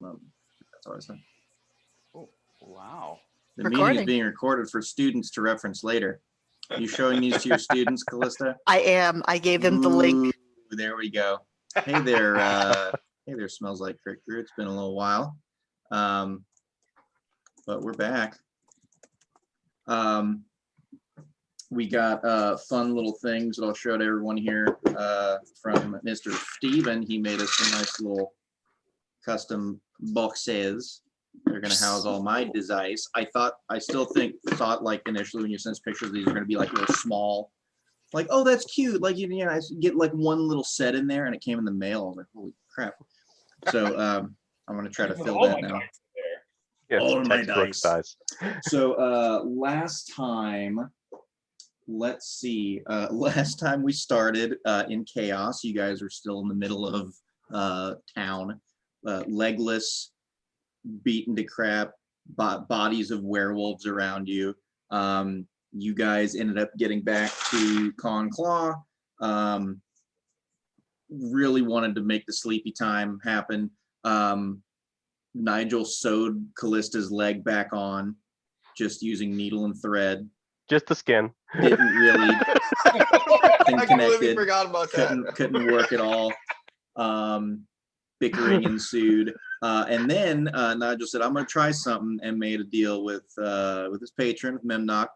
That's all I said. Oh, wow. The meeting is being recorded for students to reference later. Are you showing these to your students, Kallista? I am. I gave them the link. There we go. Hey there, hey there, smells like crick crew. It's been a little while, but we're back. We got fun little things that I'll show to everyone here from Mr. Steven. He made us some nice little custom boxes. They're gonna house all my designs. I still thought like initially when you sent us pictures, these are gonna be like little small, like, oh, that's cute. Like, you know, I get like one little set in there and it came in the mail. I was like, holy crap. So I'm gonna try to fill that now. Yeah, all of my textbook dice. size. So last time, let's see, last time we started in chaos, you guys were still in the middle of town, legless, beaten to crap, bodies of werewolves around you. You guys ended up getting back to Con Claw. Really wanted to make the sleepy time happen. Nigel sewed Kallista's leg back on, just using needle and thread. Just the skin. Didn't really. I completely forgot about that. Couldn't work at all. Bickering ensued. And then Nigel said, I'm going to try something, and made a deal with his patron, Memnock,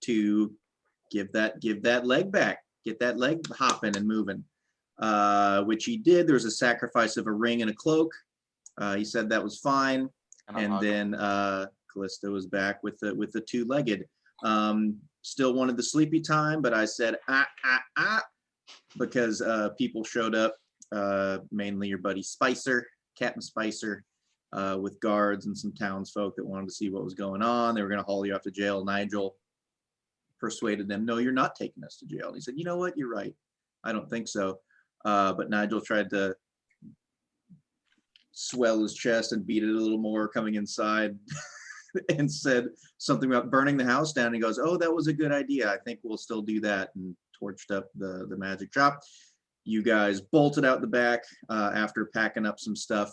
to give that leg back, get that leg hopping and moving, which he did. There was a sacrifice of a ring and a cloak. He said that was fine. And then Kallista was back with the two-legged. Still wanted the sleepy time, but I said, because people showed up, mainly your buddy Spicer, Captain Spicer, with guards and some townsfolk that wanted to see what was going on. They were going to haul you off to jail. Nigel persuaded them, no, you're not taking us to jail. And he said, you know what, you're right. I don't think so. But Nigel tried to swell his chest and beat it a little more coming inside and said something about burning the house down. He goes, oh, that was a good idea. I think we'll still do that, and torched up the magic shop. You guys bolted out the back after packing up some stuff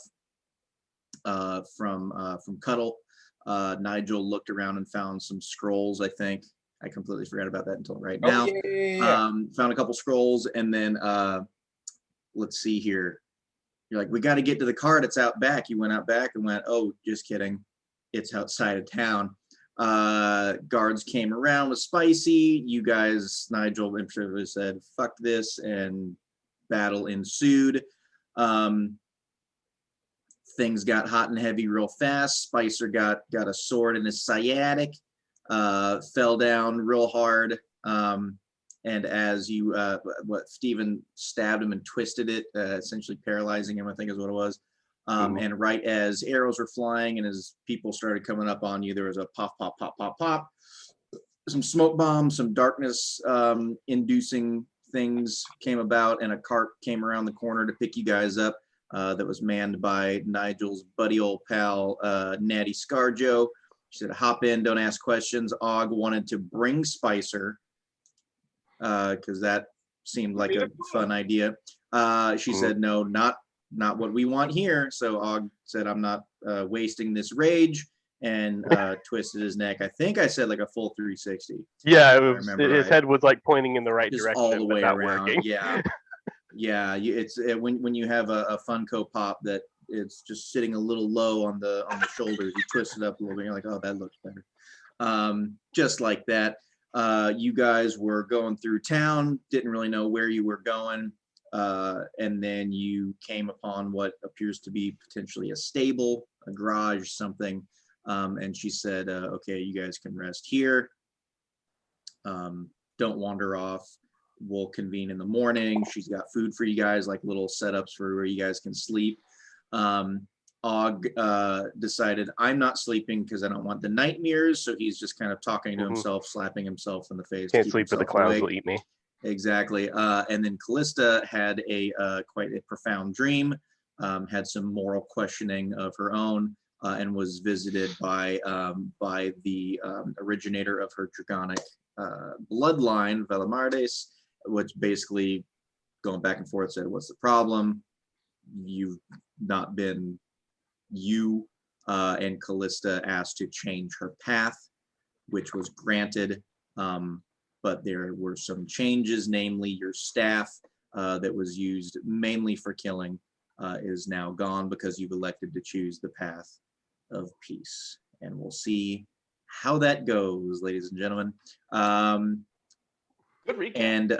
from Cuddle. Nigel looked around and found some scrolls, I think. I completely forgot about that until right now. Found a couple scrolls, and then let's see here. You're like, we got to get to the car that's out back. You went out back and went, oh, just kidding. It's outside of town. Guards came around with Spicy. You guys, Nigel said, fuck this, and battle ensued. Things got hot and heavy real fast. Spicer got a sword in his sciatic, fell down real hard. And as you, Stephen stabbed him and twisted it, essentially paralyzing him, I think is what it was. And right as arrows were flying and as people started coming up on you, there was a pop, pop, pop, pop, pop. Some smoke bombs, some darkness inducing things came about, and a cart came around the corner to pick you guys up that was manned by Nigel's buddy old pal, Natty Scarjo. She said, hop in, don't ask questions. Og wanted to bring Spicer because that seemed like a fun idea. She said, no, not what we want here. So Og said, I'm not wasting this rage, and twisted his neck. I think I said like a full 360. Yeah, his head was like pointing in the right just direction, all the way not around. working. Yeah, yeah. It's when you have a Funko Pop that it's just sitting a little low on the shoulders. You twist it up a little bit. You're like, oh, that looks better. Just like that. You guys were going through town, didn't really know where you were going. And then you came upon what appears to be potentially a stable, a garage, something. And she said, okay, you guys can rest here. Don't wander off. We'll convene in the morning. She's got food for you guys, like little setups for where you guys can sleep. Og decided, I'm not sleeping because I don't want the nightmares. So he's just kind of talking to himself, slapping himself in the face. Can't sleep, but the clowns will eat me. Exactly. And then Kallista had quite a profound dream, had some moral questioning of her own, and was visited by the originator of her draconic bloodline, Velamardes, which basically, going back and forth, said, what's the problem? You've not been you and Kallista asked to change her path, which was granted. But there were some changes, namely your staff that was used mainly for killing is now gone because you've elected to choose the path of peace. And we'll see how that goes, ladies and gentlemen. Good recap. And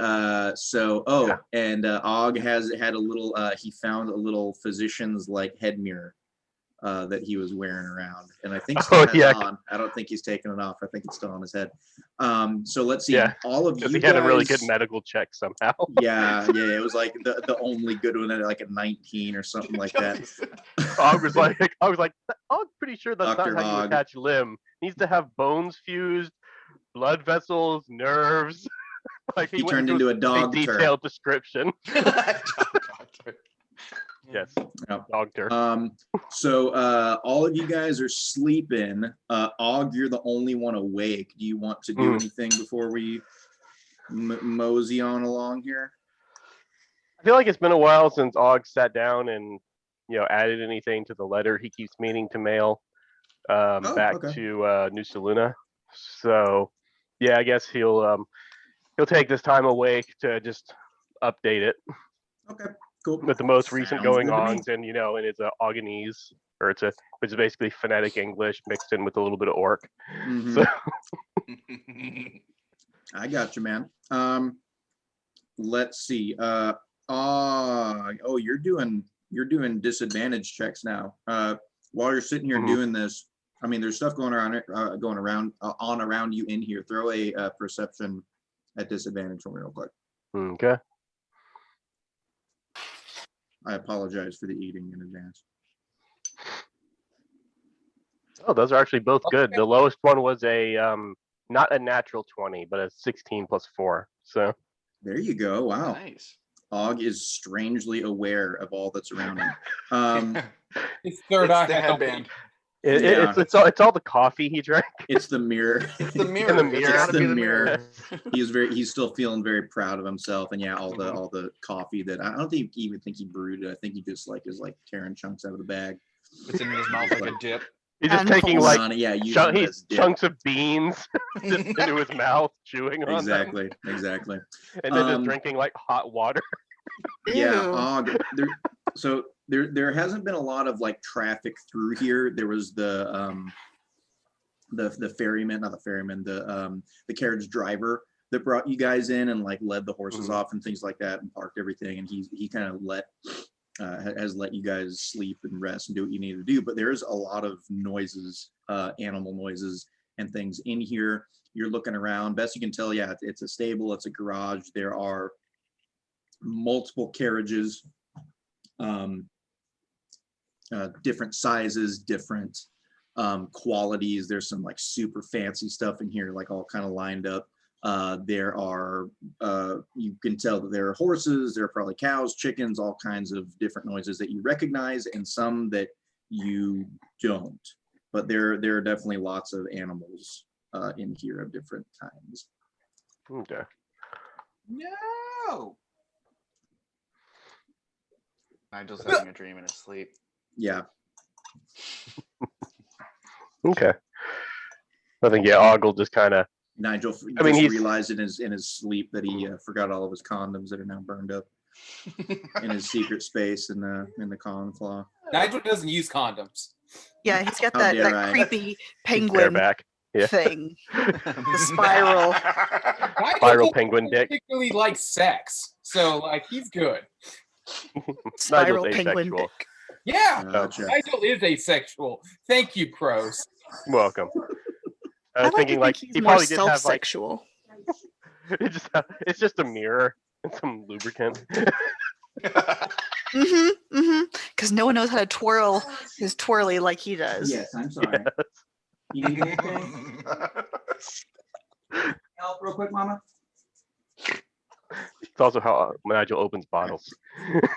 and Og has had a little, he found a little physician's like head mirror that he was wearing around, and I think still has it on. I don't think he's taken it off. I think it's still on his head. So let's see. Yeah, all of you He guys, had a really good medical check somehow. yeah, it was like the only good one at like a 19 or something like that. I was like, I'm pretty sure that's Dr. not how you Hogg. attach limb. Needs to have bones fused, blood vessels, nerves. Like He went turned into a dog turd. detailed description. Yes, Yep. doctor. So all of you guys are sleeping. Og, you're the only one awake. Do you want to do anything before we mosey on along here? I feel like it's been a while since Og sat down and added anything to the letter he keeps meaning to mail back to New Saluna. So yeah, I guess he'll take this time awake to just update it. Okay, cool. With the most recent Sounds going good to me. ons, and and it's Oganese, or which is basically phonetic English mixed in with a little bit of Orc. Mhm. So I got you, man. Let's see. You're doing disadvantage checks now. While you're sitting here doing this, I mean, there's stuff going around you in here. Throw a perception at disadvantage for me real quick. okay. I apologize for the eating in advance. Oh, those are actually both good. The lowest one was a not a natural 20, but a 16 plus 4. So there you go. Wow. Nice. Og is strangely aware of all that's around him. His third eye the has headband. it's all the coffee he drank. It's the mirror. It's the mirror. the mirror. It's gotta the be the mirror. mirror. He's still feeling very proud of himself, and yeah, all the coffee that I don't even think he brewed it. I think he just is tearing chunks out of the bag. It's in his mouth like a dip. He's just And taking full- using it as dip. chunks of beans just into his mouth, chewing on them, Exactly. and then just drinking like hot water. Yeah, Ew. Og. There hasn't been a lot of traffic through here. There was the ferryman, not the ferryman, the carriage driver that brought you guys in and led the horses off and things like that and parked everything. And he kind of has let you guys sleep and rest and do what you need to do. But there's a lot of noises, animal noises and things in here. You're looking around. Best you can tell, yeah, it's a stable, it's a garage. There are multiple carriages, different sizes, different qualities. There's some super fancy stuff in here, all kind of lined up. There are, you can tell that there are horses, there are probably cows, chickens, all kinds of different noises that you recognize and some that you don't. But there are definitely lots of animals in here of different kinds. Okay. No. Nigel's having a dream in his sleep. Yeah. Okay. I think Og will just kind of. Nigel, He's realized in his sleep that he forgot all of his condoms that are now burned up in his secret space in the con claw. Nigel doesn't use condoms. Yeah, he's got How that, dare that I. creepy penguin bareback. Yeah. thing. The spiral. Nigel Spiral doesn't penguin dick. particularly like sex, so he's good. Spiral Nigel's penguin asexual. dick. Yeah, Gotcha. Nigel is asexual. Thank you, pros. Welcome. I I was like thinking to think he's he more probably did have self-sexual. it's just a mirror and some lubricant. Because no one knows how to twirl his twirly like he does. Yes, I'm sorry. You need anything? Help real quick, Mama? It's also how Nigel opens bottles.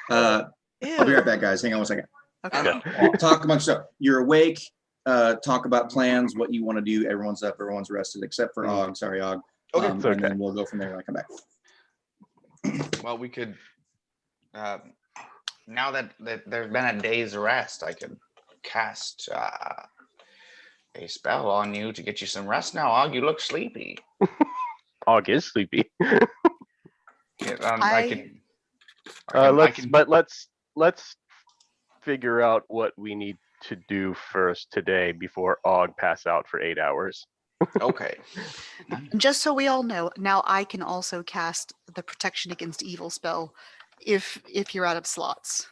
I'll be Ew. right back, guys. Hang on one second. Okay. Talk amongst yourself. You're awake. Talk about plans, what you want to do. Everyone's up, everyone's rested, except for Og. Sorry, Og. Okay, it's And okay. then we'll go from there when I come back. well, we could. Now that there's been a day's rest, I could cast a spell on you to get you some rest now. Og, you look sleepy. Og is sleepy. Yeah, I- Let's figure out what we need to do first today before Og pass out for 8 hours. Okay. Just so we all know, now I can also cast the protection against evil spell if you're out of slots.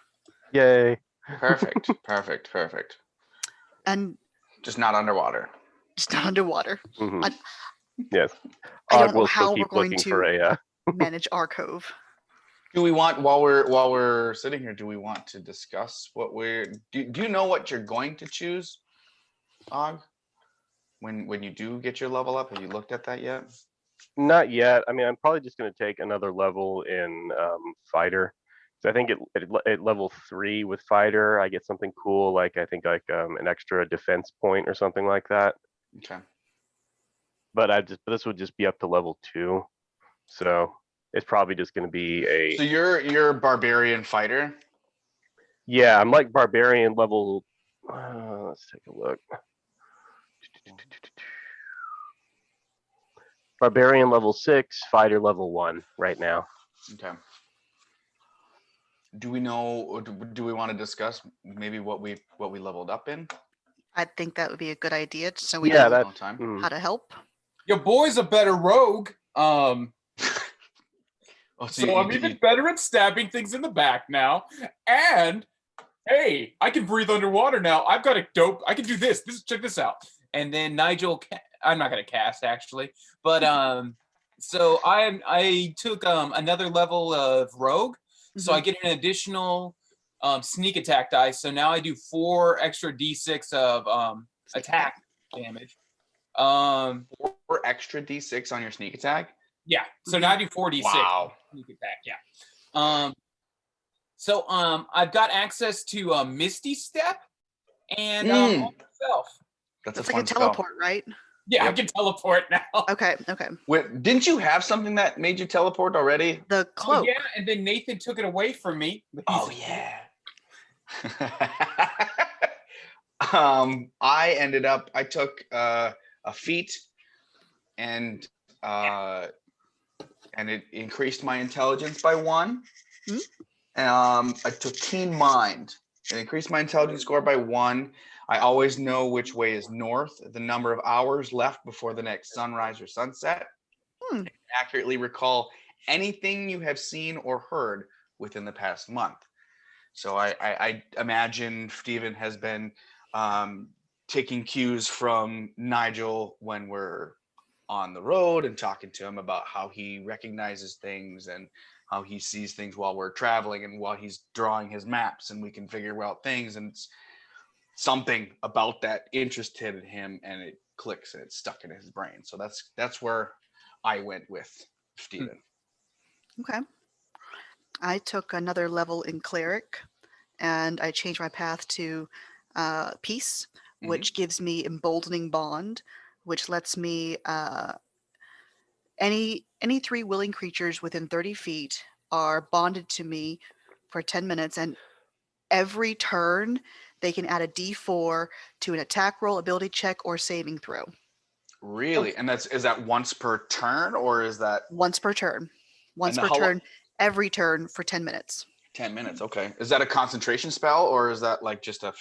Yay. Perfect. Perfect. Perfect. And Just not underwater. just not underwater. Mhm. I- Yes. I don't Og know will how still we're keep going looking for to a manage our cove. Do we want while we're sitting here? Do we want to discuss what we're? Do you know what you're going to choose, Og? When you do get your level up, have you looked at that yet? Not yet. I mean, I'm probably just going to take another level in fighter. So I think at level 3 with fighter, I get something cool, like I think like an extra defense point or something like that. Okay. But this would just be up to level 2, so it's probably just going to be a. So you're a barbarian fighter. Yeah, I'm like barbarian level. Let's take a look. Barbarian level 6, fighter level 1 right now. Okay. Do we know? Or do we want to discuss maybe what we leveled up in? I think that would be a good idea, so we Yeah, know that's Long time. how to help. Your boy's a better rogue. Oh, So I'm even better at stabbing things in the back now. And hey, I can breathe underwater now. I've got a dope. I can do this. Check this out. And then Nigel, I'm not gonna cast actually, but so I took another level of rogue, so I get an additional sneak attack dice. So now I do 4 extra d6 of attack damage. 4 extra d6 on your sneak attack. Yeah. So now I do 4d6. Wow. Sneak attack. Yeah. So I've got access to Misty Step and myself. That's It's a like fun a spell. teleport, right? Yeah, Yep. I can teleport now. Okay. Wait, didn't you have something that made you teleport already? The Oh, cloak. yeah, and then Nathan took it away from me. the piece Oh of shit. yeah. I took a feat and it increased my intelligence by 1. I took keen mind. It increased my intelligence score by 1. I always know which way is north, the number of hours left before the next sunrise or sunset. And accurately recall anything you have seen or heard within the past month. So I imagine Stephen has been taking cues from Nigel when we're on the road and talking to him about how he recognizes things and how he sees things while we're traveling and while he's drawing his maps, and we can figure out things, and it's something about that interested him and it clicks and it's stuck in his brain. So that's where I went with Stephen. Okay. I took another level in cleric, and I changed my path to peace, which gives me emboldening bond, which lets me any 3 willing creatures within 30 feet are bonded to me for 10 minutes, and every turn they can add a d4 to an attack roll, ability check, or saving throw. Really? And is that once per turn, or is that Once per turn? Once per turn, every turn for 10 minutes. 10 minutes? Okay. Is that a concentration spell, or is that like just a?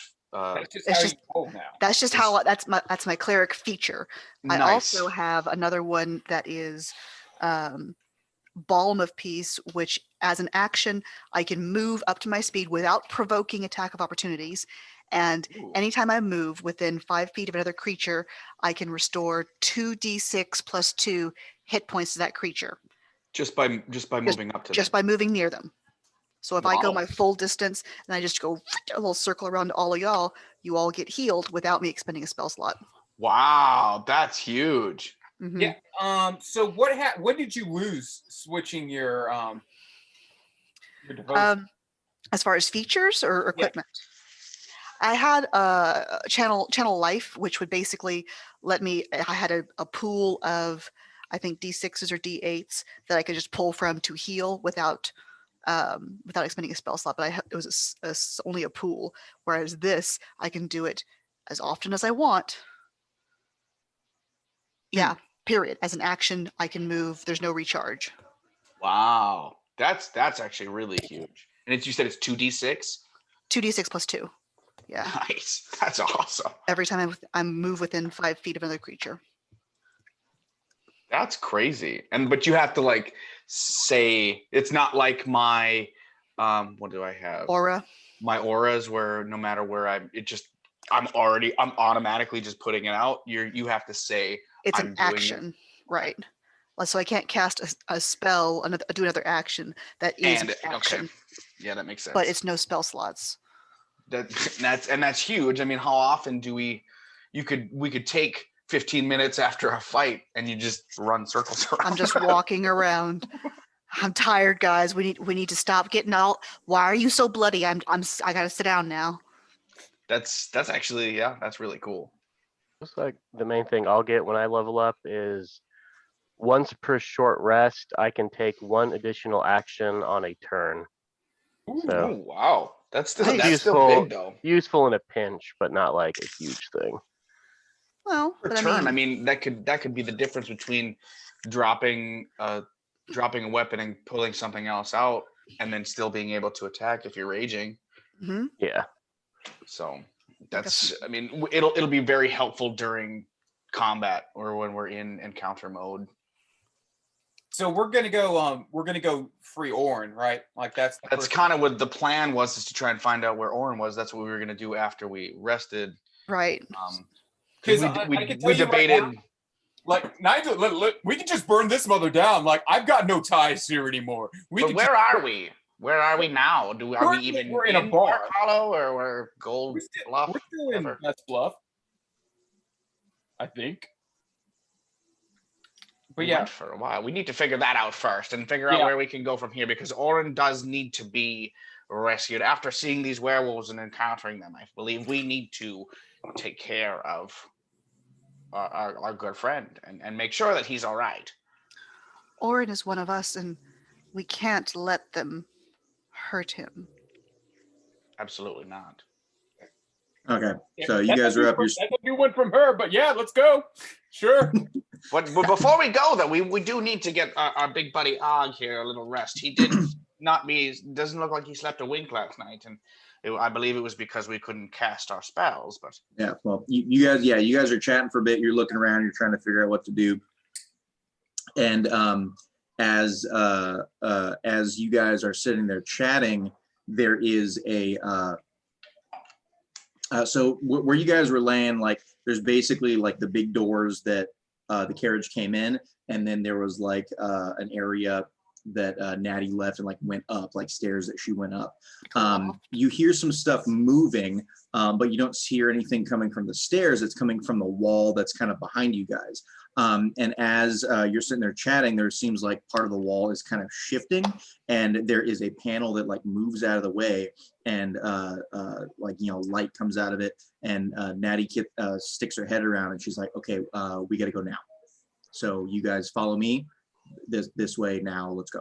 That's just how that's my cleric feature. Nice. I also have another one that is Balm of Peace, which as an action I can move up to my speed without provoking attack of opportunities, and anytime I move within 5 feet of another creature, I can restore 2d6 plus 2 hit points to that creature. Just by moving up to them. Just by moving near them. So if I go my full distance and I just go a little circle around all of y'all, you all get healed without me expending a spell slot. Wow, that's huge. Mm-hmm. Yeah. So what did you lose switching your devotion? As far as features or equipment? Yeah. I had channel life, which would basically let me. I had a pool of, I think, d6s or d8s that I could just pull from to heal without without expending a spell slot, but it was only a pool. Whereas this, I can do it as often as I want. Yeah, period. As an action, I can move. There's no recharge. Wow, that's actually really huge. And you said it's 2d6. 2d6 plus 2. Yeah. Nice. That's awesome. Every time I move within 5 feet of another creature. That's crazy. But you have to like say it's not like my what do I have? Aura. My auras where no matter where I'm automatically just putting it out. You have to say it's I'm an action, right? So I can't cast a spell, do another action that is an action. Okay. Yeah, that makes sense. But it's no spell slots. That's huge. I mean, how often do we could take 15 minutes after a fight and you just run circles around? I'm just walking around. I'm tired, guys. We need to stop getting all. Why are you so bloody? I gotta sit down now. That's actually, yeah, that's really cool. Looks like the main thing I'll get when I level up is once per short rest, I can take 1 additional action on a turn. Oh So wow, that's still useful, big though. Useful in a pinch, but not like a huge thing. Well, per turn, I mean that could be the difference between dropping a weapon and pulling something else out, and then still being able to attack if you're raging. Mm-hmm. Yeah. So that's, I mean, it'll be very helpful during combat or when we're in encounter mode. So we're gonna go free Orin, right? Like that's kind of what the plan was, is to try and find out where Orin was. That's what we were gonna do after we rested. Right. Because we debated. Right now, like Nigel, we can just burn this mother down. Like I've got no ties here anymore. But where are we? Where are we now? We're in a bar, Hollow, or we're Gold Bluff? We're still in that's Bluff, I think. But yeah, for a while. We need to figure that out first and figure out where we can go from here, because Orin does need to be rescued. After seeing these werewolves and encountering them, I believe we need to take care of our good friend and make sure that he's all right. Orin is one of us, and we can't let them hurt him. Absolutely not. Okay, so you guys are up. That's a new one from her, but yeah, let's go. Sure. But before we go, though, we do need to get our big buddy Og here a little rest. He doesn't look like he slept a wink last night, and I believe it was because we couldn't cast our spells. But yeah, well, you guys are chatting for a bit. You're looking around. You're trying to figure out what to do. And as you guys are sitting there chatting, there is a so where you guys were laying, like there's basically like the big doors that the carriage came in, and then there was like an area that Natty left and like went up, like stairs that she went up. You hear some stuff moving, but you don't hear anything coming from the stairs. It's coming from the wall that's kind of behind you guys. And as you're sitting there chatting, there seems like part of the wall is kind of shifting, and there is a panel that like moves out of the way, and like, you know, light comes out of it, and Natty sticks her head around, and she's like, okay, we got to go now. So you guys follow me this way now. Let's go.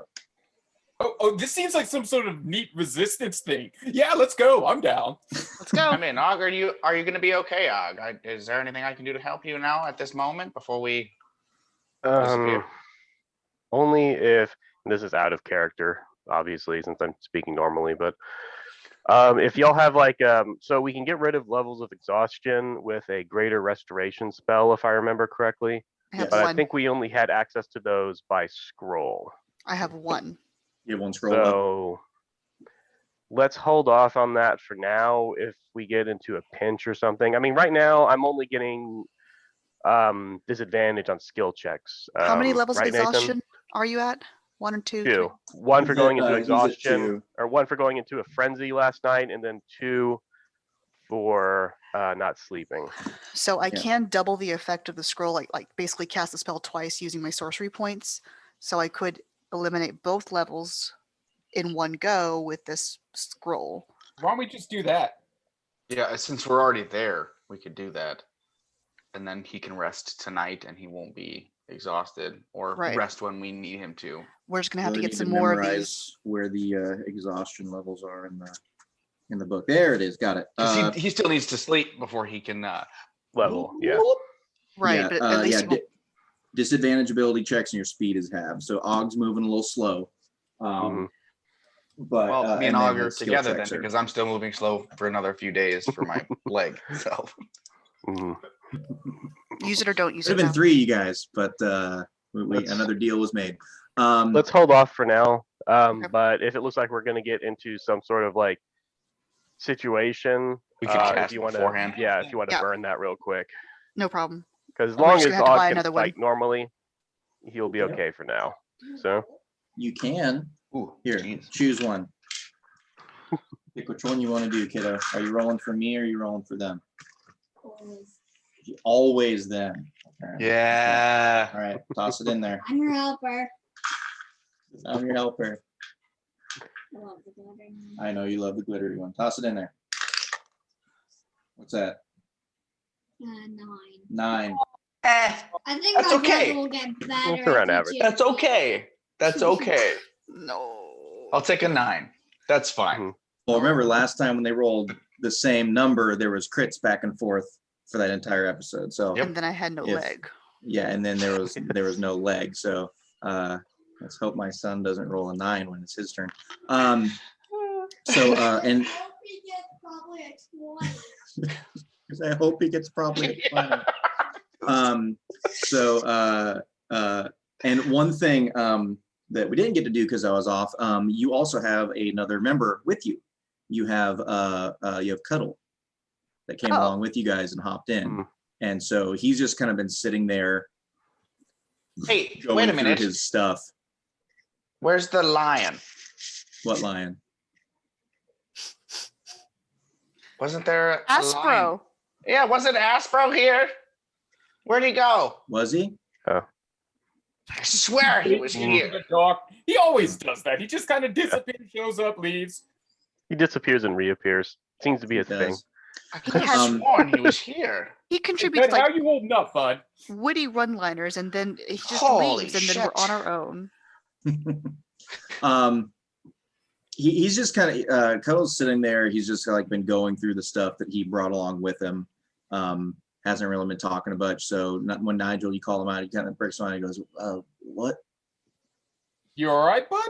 Oh, this seems like some sort of neat resistance thing. Yeah, let's go. I'm down. Let's go. I mean, Og, are you going to be okay, Og? Is there anything I can do to help you now at this moment before we disappear? Only if this is out of character, obviously, since I'm speaking normally. But if y'all have like, so we can get rid of levels of exhaustion with a greater restoration spell, if I remember correctly. But I think we only had access to those by scroll. I have one. You have one scroll. So let's hold off on that for now. If we get into a pinch or something, I mean, right now I'm only getting disadvantage on skill checks. How many levels of exhaustion Nathan? Are you at? 1 or 2? 2. 1 for going into he's at exhaustion, 2. or 1 for going into a frenzy last night, and then 2 for not sleeping. So I can double the effect of the scroll, like basically cast the spell twice using my sorcery points. So I could eliminate both levels in one go with this scroll. Why don't we just do that? Yeah, since we're already there, we could do that. And then he can rest tonight, and he won't be exhausted or Right. rest when we need him to. We're just gonna have to Really get need some more of these. memorize where the exhaustion levels are in the book. There it is. Got it. Because he still needs to sleep before he can Level, yeah. Right, yeah, but at least disadvantage ability checks and your speed is halved. So Og's moving a little slow. Mhm. But Well, me and then Og are his skill together then checks are- because I'm still moving slow for another few days for my leg. So Mhm. use it or don't use Could it. have been now. 3, you guys, but Let's- another deal was made. Let's hold off for now. Okay. But if it looks like we're going to get into some sort of like situation, we can if cast you want to, beforehand. if you want to Yeah. burn that real quick, No problem. because as We're long just as gonna have to Og buy can another one. fight normally, he'll be Yep. okay for now. So You can. Ooh, Here, jeez. choose one. Pick which one you want to do, kiddo. Are you rolling for me or are you rolling for them? Always them. apparently. Yeah. All right, toss it in there. I'm your helper. I'm your helper. I love the glitter. I know you love the glittery one. Toss it in there. What's that? 9. 9. I think That's my okay. brother will get better. It's around if he average. chooses That's okay. That's okay. No. I'll take a 9. That's fine. Mhm. Well, remember last time when they rolled the same number, there was crits back and forth for that entire episode. So Yep. And then I had no If- leg. yeah, and then there was no leg. So let's hope my son doesn't roll a 9 when it's his turn. So and I hope he gets probably a 20. because I hope he gets probably. And one thing that we didn't get to do because I was off, you also have another member with you. You have Cuddle that came Oh. along with you guys and hopped in, Mhm. and so he's just kind of been sitting there Hey, going wait a through minute. his stuff. Where's the lion? What lion? Wasn't there a lion? Aspro. Yeah, wasn't Aspro here? Where'd he go? Was he? I swear he was here. The dog. He always does that. He just kind of disappears, shows up, leaves. He disappears and reappears. Seems to be He his thing. does. I could have Um, sworn he was here. He Hey, contributes Ted, how like you holding up, bud? witty one-liners, and then he just Holy leaves, and then we're shit. on our own. He's just kind of Cuddle's sitting there. He's just like been going through the stuff that he brought along with him. Hasn't really been talking a bunch. So when Nigel, you call him out, he kind of breaks on. He goes, "What? You all right, bud?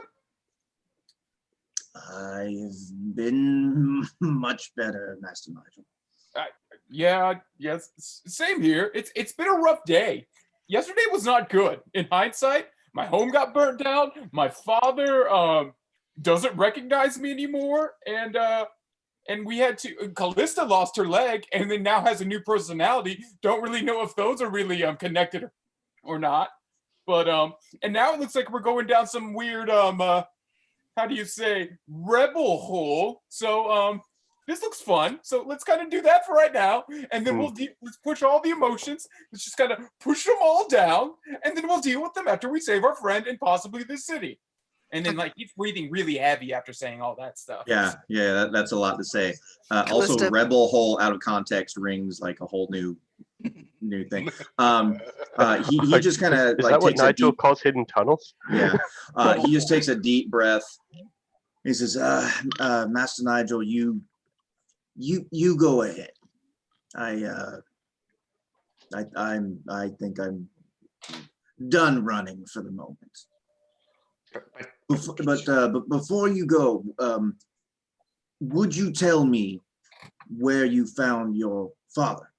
I've been much better, Master Nigel." Yeah, yes, same here. It's been a rough day. Yesterday was not good. In hindsight, my home got burnt down. My father doesn't recognize me anymore, and we had to. Kallista lost her leg, and then now has a new personality. Don't really know if those are really connected or not. But and now it looks like we're going down some weird how do you say, rebel hole. So this looks fun. So let's kind of do that for right now, and then let's push all the emotions. Let's just kind of push them all down, and then we'll deal with them after we save our friend and possibly this city. And then like he's breathing really heavy after saying all that stuff. Yeah, that's a lot to say. Also, Kallista. rebel hole out of context rings like a whole new thing. He just kind of Is like that what takes a Nigel deep, calls hidden tunnels? yeah. He just takes a deep breath. He says, "Master Nigel, you go ahead. I think I'm done running for the moment. But before you go, would you tell me where you found your father?"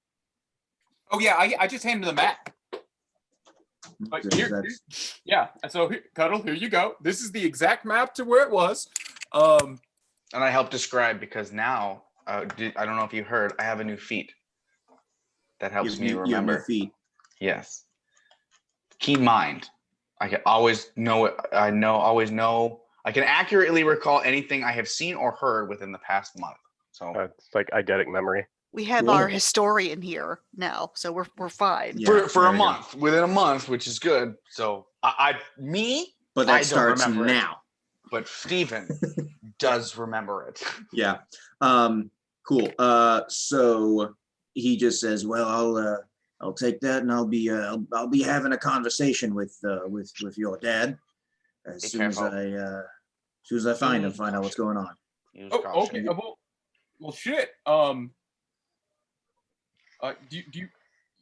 Oh yeah, I just handed the map. But here, That's- yeah. So Cuddle, here you go. This is the exact map to where it was. And I help describe because now, I don't know if you heard, I have a new feat that helps me you have remember. new feet. Yes. Keen mind. I can always know it. Always know. I can accurately recall anything I have seen or heard within the past month. So It's like eidetic memory. We have Cool. our historian here now, so we're fine. Yeah, for there a we go. month, within a month, which is good. So But I that don't starts remember it. now. but Steven does remember it. Yeah. Cool. So he just says, "Well, I'll take that, and I'll be having a conversation with your dad as Be soon as careful. I find him, find out what's going on. Use Oh, caution. okay. Well, shit.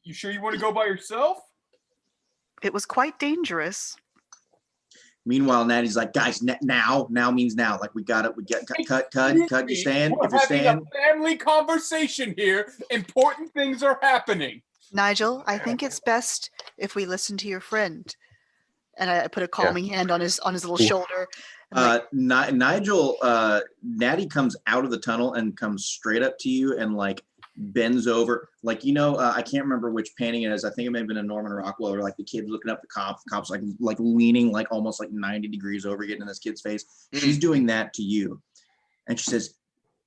You sure you want to go by yourself? It was quite dangerous. Meanwhile, Natty's like, guys, now means now. Like we got it. We get cut. You stand. We're If you having stand, a family conversation here. Important things are happening. Nigel, I think it's best if we listen to your friend. And I put a calming hand on his little shoulder. Nigel, Natty comes out of the tunnel and comes straight up to you and like bends over, like, I can't remember which painting it is. I think it may have been a Norman Rockwell, or like the kid looking up the cops like leaning like almost like 90 degrees over, getting in this kid's face. She's doing that to you, and she says,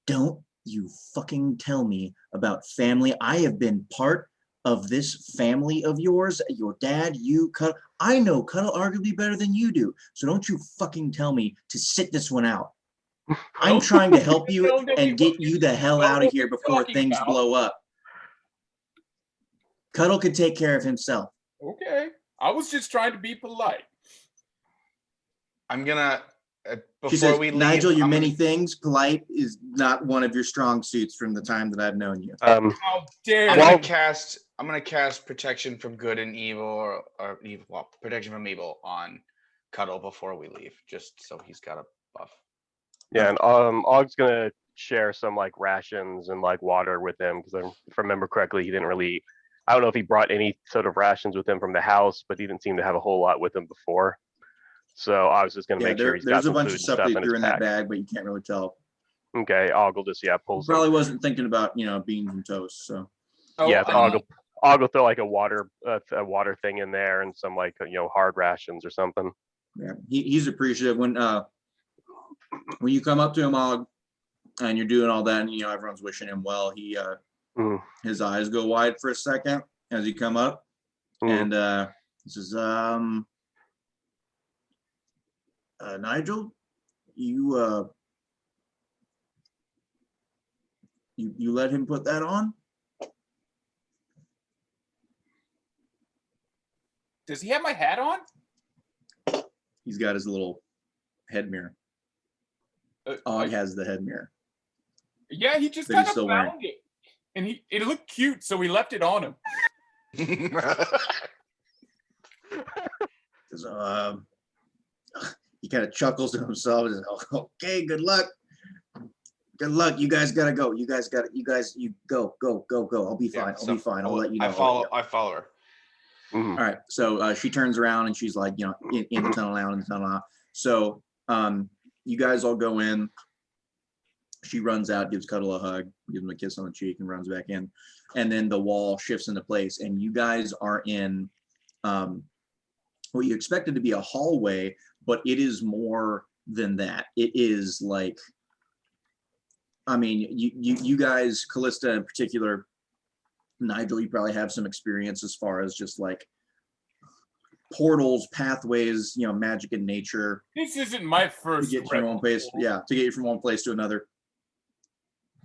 "Don't you fucking tell me about family. I have been part of this family of yours. Your dad, you, Cuddle. I know Cuddle arguably better than you do. So don't you fucking tell me to sit this one out. I'm trying to help you and get you the hell out of here before things blow up. Cuddle can take care of himself." Okay. I was just trying to be polite. I'm gonna She says, "Nigel, your many things, polite is not one of your strong suits from the time that I've known you." How dare I'm you? gonna cast protection from good and evil, or evil, well, protection from evil on Cuddle before we leave, just so he's got a buff. Yeah, and Og's gonna share some like rations and like water with him, because if I remember correctly, he didn't really. I don't know if he brought any sort of rations with him from the house, but he didn't seem to have a whole lot with him before. So I was just gonna make sure he's got there's a some bunch food of stuff and that stuff in threw his in that pack. bag, but you can't really tell. Okay, Og will just pull some. Probably wasn't thinking about beans and toast. So Og will throw like a water thing in there and some like hard rations or something. Yeah, he's appreciative when you come up to him, Og, and you're doing all that, and everyone's wishing him well. He his eyes go wide for a second as you come up, and he says, "Nigel, you let him put that on?" Does he have my hat on? He's got his little head mirror. Og has the head mirror. Yeah, he just But kind he's of still found wearing it. And it looked cute, so we left it on him. He kind of chuckles to himself and says, "Oh, okay, good luck. Good luck. You guys gotta go. You go. I'll be fine. I'll be fine. I'll let you know." I follow her. All right. So she turns around and she's like, in the tunnel out. So you guys all go in. She runs out, gives Cuddle a hug, gives him a kiss on the cheek, and runs back in. And then the wall shifts into place, and you guys are in what you expected to be a hallway, but it is more than that. It is like, I mean, you guys, Kallista in particular, Nigel, you probably have some experience as far as just like portals, pathways, magic in nature. This isn't my first. To get from one place, to get you from one place to another,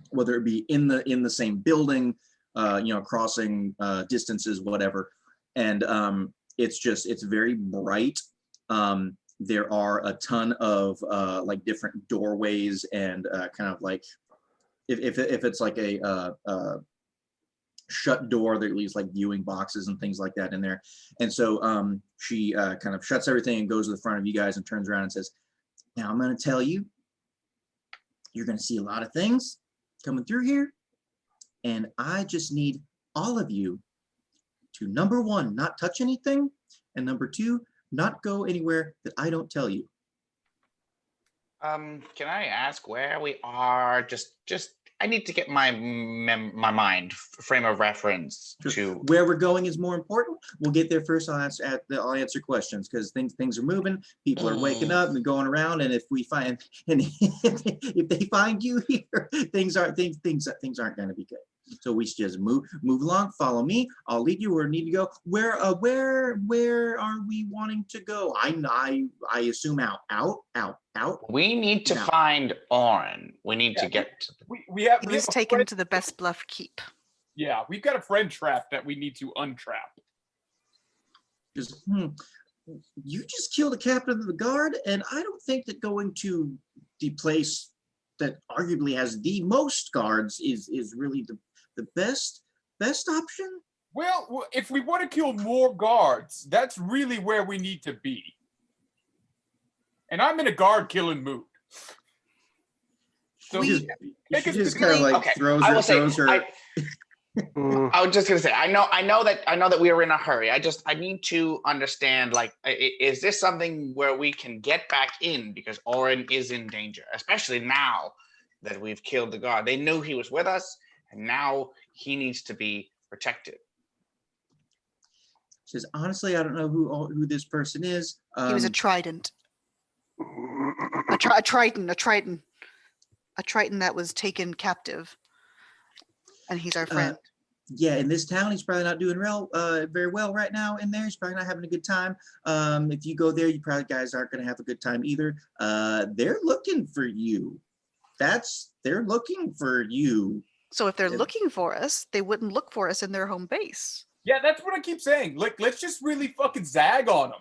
whether it be in the same building, crossing distances, whatever. And it's very bright. There are a ton of like different doorways and kind of like if it's like a shut door, there leaves like viewing boxes and things like that in there. And so she kind of shuts everything and goes to the front of you guys and turns around and says, "Now I'm going to tell you, you're going to see a lot of things coming through here. And I just need all of you to, number one, not touch anything. And number two, not go anywhere that I don't tell you." Can I ask where we are? Just I need to get my mind frame of reference to where we're going is more important. We'll get there first. I'll answer questions because things are moving. People are waking up and going around. And if they find you here, things aren't going to be good. So we should just move along. Follow me. I'll lead you where we need to go. Where are we wanting to go? I assume out. We need to find Orin. We need to get. He was taken to the best Bluff keep. Yeah, we've got a friend trap that we need to untrap. Just, you just killed a captain of the guard, and I don't think that going to the place that arguably has the most guards is really the best option. Well, if we want to kill more guards, that's really where we need to be. And I'm in a guard killing mood. So She take us just to kind of the- like Okay, throws I her, will say, throws her. I was just gonna say, I know that we are in a hurry. I need to understand, like, is this something where we can get back in because Oren is in danger, especially now that we've killed the guard. They knew he was with us, and now he needs to be protected. Says, honestly, I don't know who this person is. He was a trident. A triton that was taken captive. And he's our friend. Yeah, in this town, he's probably not doing very well right now in there. He's probably not having a good time. If you go there, you probably guys aren't going to have a good time either. They're looking for you. They're looking for you. So if they're looking for us, they wouldn't look for us in their home base. Yeah, that's what I keep saying. Like, let's just really fucking zag on them.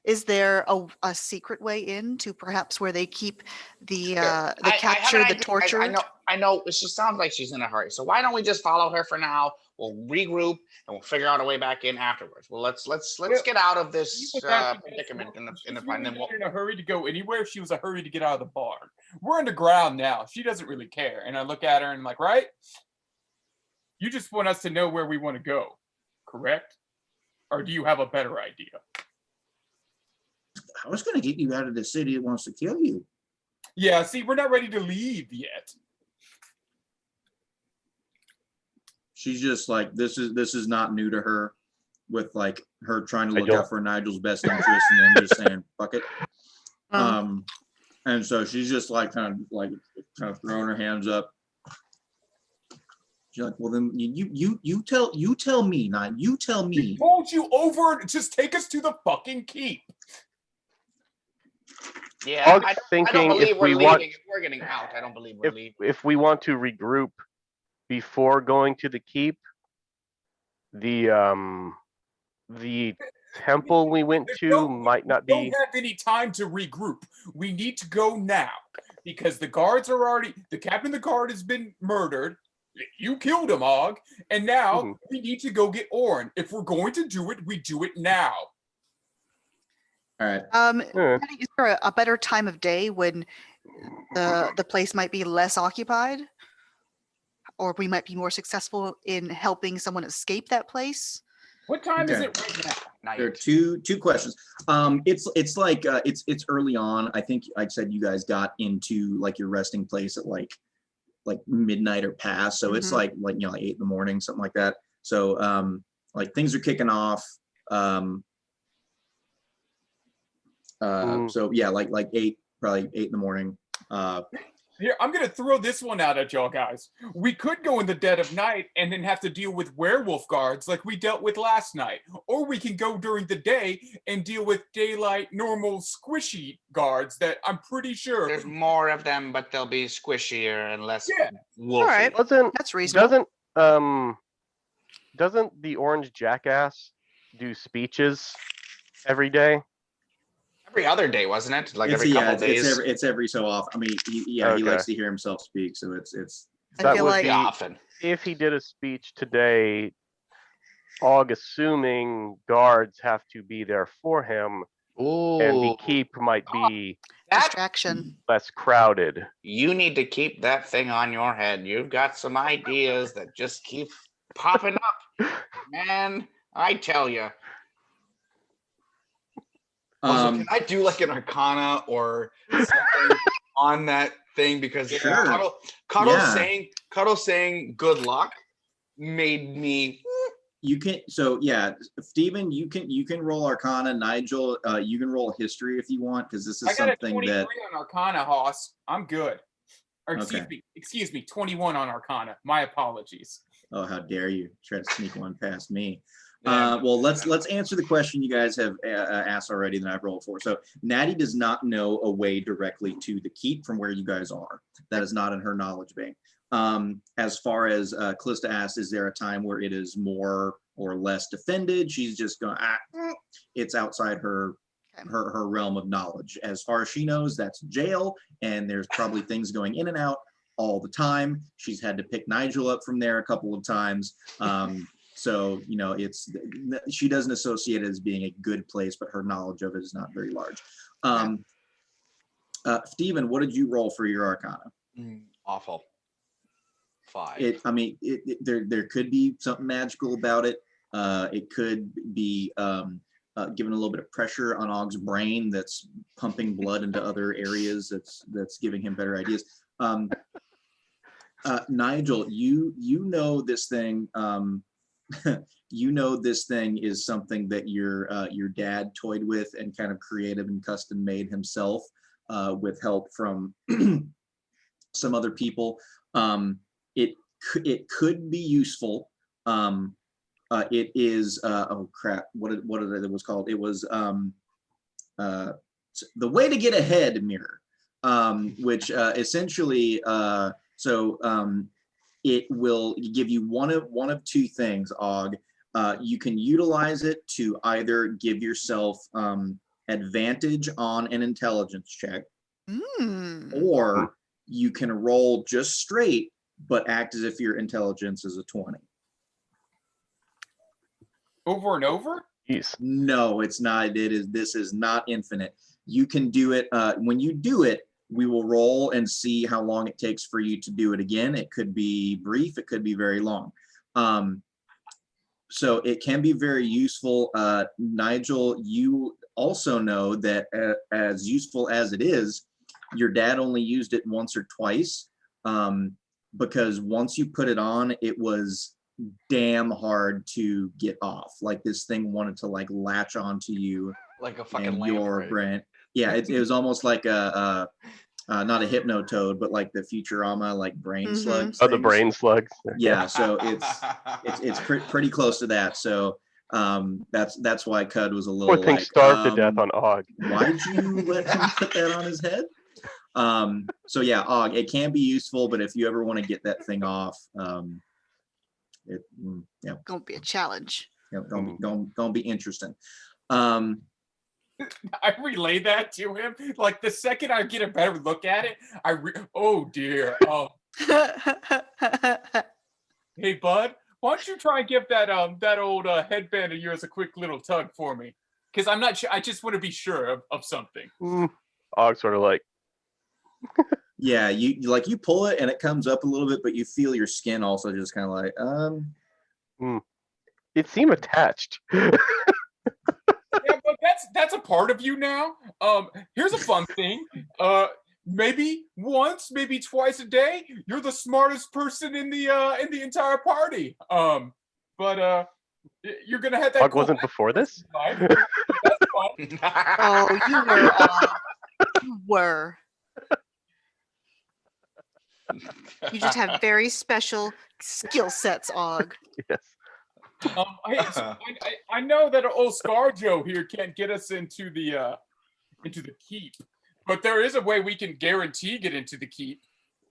Is there a secret way in to perhaps where they keep the I have captured, an the idea, guys. tortured? I know. She sounds like she's in a hurry. So why don't we just follow her for now? We'll regroup and we'll figure out a way back in afterwards. Well, let's get out of this predicament in the Really and then not in a hurry to go anywhere. She was a hurry to get out of the barn. We're underground now. She doesn't really care. And I look at her and I'm like, right? You just want us to know where we want to go, correct? Or do you have a better idea? I was going to get you out of the city that wants to kill you. Yeah, see, we're not ready to leave yet. She's just like, this is not new to her, with like her trying to look out for Nigel's best interest and then just saying, fuck it. And so she's just like kind of throwing her hands up. She's like, well then you tell me, Nigel, you tell me. We told you over, just take us to the fucking keep. Yeah, I don't thinking believe if we're we leaving. want, If we're getting out, I don't believe we're leaving. if we want to regroup before going to the keep, the temple we went to might not We be. don't have any time to regroup. We need to go now because the guards are already. The captain of the guard has been murdered. You killed him, Og, and now we need to go get Oren. If we're going to do it, we do it now. All right. Is there a better time of day when the place might be less occupied, or we might be more successful in helping someone escape that place? What time is Okay. it right now? There are two questions. It's like it's early on. I think I said you guys got into like your resting place at like midnight or past. So it's like 8 in the morning, something like that. So like things are kicking off. So yeah, like probably 8 in the morning. Here, I'm gonna throw this one out at y'all guys. We could go in the dead of night and then have to deal with werewolf guards like we dealt with last night. Or we can go during the day and deal with daylight, normal, squishy guards that I'm pretty sure. There's more of them, but they'll be squishier and less wolfy. All right. That's reasonable. Doesn't the orange jackass do speeches every day? Every other day, wasn't it? Like It's, every couple days. it's every so often. I mean, he Okay. likes to hear himself speak, so it's. I That feel would like be often. if he did a speech today, Og assuming guards have to be there for him, and the Ooh, keep might be that distraction. less crowded. you need to keep that thing on your head. You've got some ideas that just keep popping up, man. I tell you. Also, can I do like an Arcana or something on that thing? Because Sure. Cuddle saying good luck made me. You can, so yeah, Steven, you can roll Arcana. Nigel, you can roll History if you want, because this is I got a something 23 that. on Arcana, Hoss. I'm good. Or Okay. excuse me, 21 on Arcana. My apologies. Oh, how dare you try to sneak one past me? Yeah. Well, let's answer the question you guys have asked already that I've rolled for. So Natty does not know a way directly to the keep from where you guys are. That is not in her knowledge bank. As far as Kallista asked, is there a time where it is more or less defended? She's just going, it's outside her realm of knowledge. As far as she knows, that's jail, and there's probably things going in and out all the time. She's had to pick Nigel up from there a couple of times. So, you know, she doesn't associate it as being a good place, but her knowledge of it is not very large. Stephen, what did you roll for your Arcana? Awful. 5. There could be something magical about it. It could be given a little bit of pressure on Og's brain that's pumping blood into other areas that's giving him better ideas. Nigel, you know this thing. You know this thing is something that your dad toyed with and kind of creative and custom made himself with help from some other people. It could be useful. It is oh crap, what it was called? It was the way to get ahead mirror, which essentially it will give you one of two things, Og. You can utilize it to either give yourself advantage on an intelligence check, or you can roll just straight, but act as if your intelligence is a 20. Over and over? Jeez. No, it's not. This is not infinite. You can do it. When you do it, we will roll and see how long it takes for you to do it again. It could be brief, it could be very long. So it can be very useful. Nigel, you also know that as useful as it is, your dad only used it once or twice, because once you put it on, it was damn hard to get off. Like this thing wanted to like latch onto you, like a fucking and lamp, your right? brain. Yeah, it was almost like a not a hypnotoad, but like the Futurama like brain slugs. Oh, the things. brain slugs. Yeah, so it's pretty close to that. So that's why Cud was a little Poor thing like starved to death on Og. why'd you let him put that on his head? So yeah, Og, it can be useful, but if you ever want to get that thing off, Gonna be a challenge. gonna be interesting. I relay that to him. Like the second I get a better look at it, oh dear. Oh, hey bud, why don't you try and give that old headband of yours a quick little tug for me? Because I'm not sure. I just want to be sure of something. Og sort of like. Yeah, you pull it and it comes up a little bit, but you feel your skin also just kind of like It seemed attached. Yeah, but that's a part of you now. Here's a fun thing. Maybe once, maybe twice a day, you're the smartest person in the entire party. But you're gonna have that. Og wasn't before this. That's fun. Oh, you were. You were. You just have very special skill sets, Og. Yes. Hey, so I know that old ScarJo here can't get us into the keep, but there is a way we can guarantee get into the keep.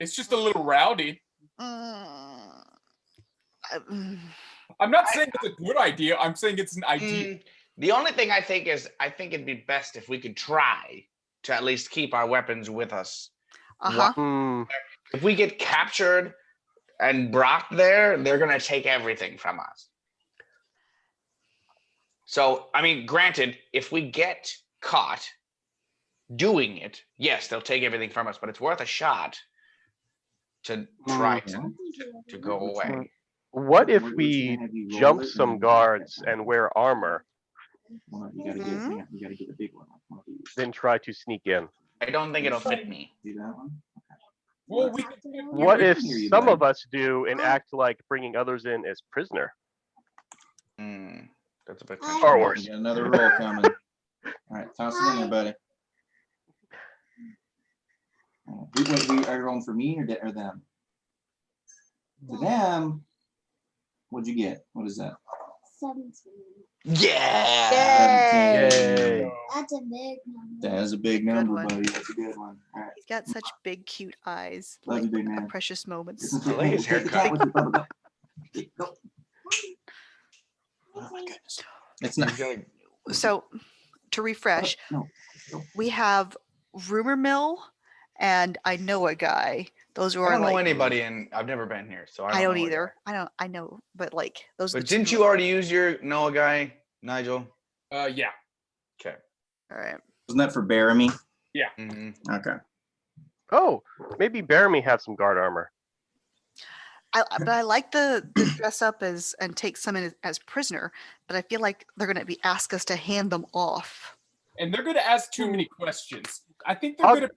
It's just a little rowdy. I'm not saying it's a good idea. I'm saying it's an idea. The only thing I think it'd be best if we could try to at least keep our weapons with us. If we get captured and brought there, they're gonna take everything from us. So, I mean, granted, if we get caught doing it, yes, they'll take everything from us, but it's worth a shot to try to go away. What if we jump some guards and wear armor, you gotta get the big one. then try to sneak in? I don't think it'll fit me. Do that one? Well, What if some of us do and act like bringing others in as prisoner? That's a bit Star Wars. You got another roll coming. All right, toss it in there, buddy. Wait, are you rolling for me or them? To them, what'd you get? What is that? 17. Yeah. Yay. That's a big number. That is a big Good number, one. buddy. That's a good one. All right. He's got such big, cute eyes. Love you, Like big man. precious moments. I like his Take the haircut. cat with you, Bubba. Go. Oh my goodness. It's not. He's got like- So to refresh, No. we have Rumor Mill and I Know a Guy. Those I are don't know like anybody, and I've never been here, so I don't know either. I know, but like those are But the didn't two. you already use your Noah guy, Nigel? Yeah. Okay. All right. Wasn't that for Bearamy? hmm Okay. Oh, maybe Bearamy have some guard armor. But I like the dress up as and take some in as prisoner, but I feel like they're gonna be ask us to hand them off. And they're going to ask too many questions. I think they're I'll- going to.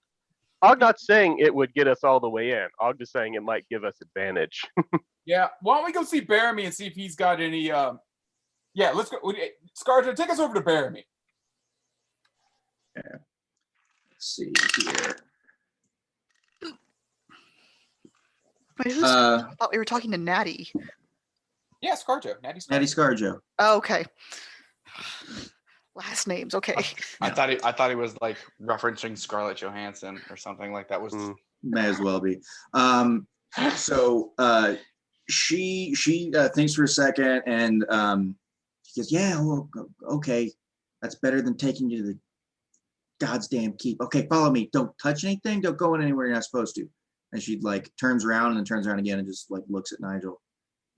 I'm not saying it would get us all the way in. I'm just saying it might give us advantage. Yeah. Why don't we go see Bearamy and see if he's got any? Yeah. Let's go. Scarjo, take us over to Bearamy. Let's see here. Wait, who's? Uh, I thought we were talking to Natty. Yeah, Scarjo. Natty Scarjo. Natty Scarjo. Oh, okay. Last names, okay. I thought he was like referencing Scarlett Johansson or something like that. Was May as well be. So she thinks for a second and she goes, yeah, well, okay, that's better than taking you to the God's damn keep. Okay, follow me. Don't touch anything. Don't go in anywhere you're not supposed to. And she like turns around and then turns around again and just like looks at Nigel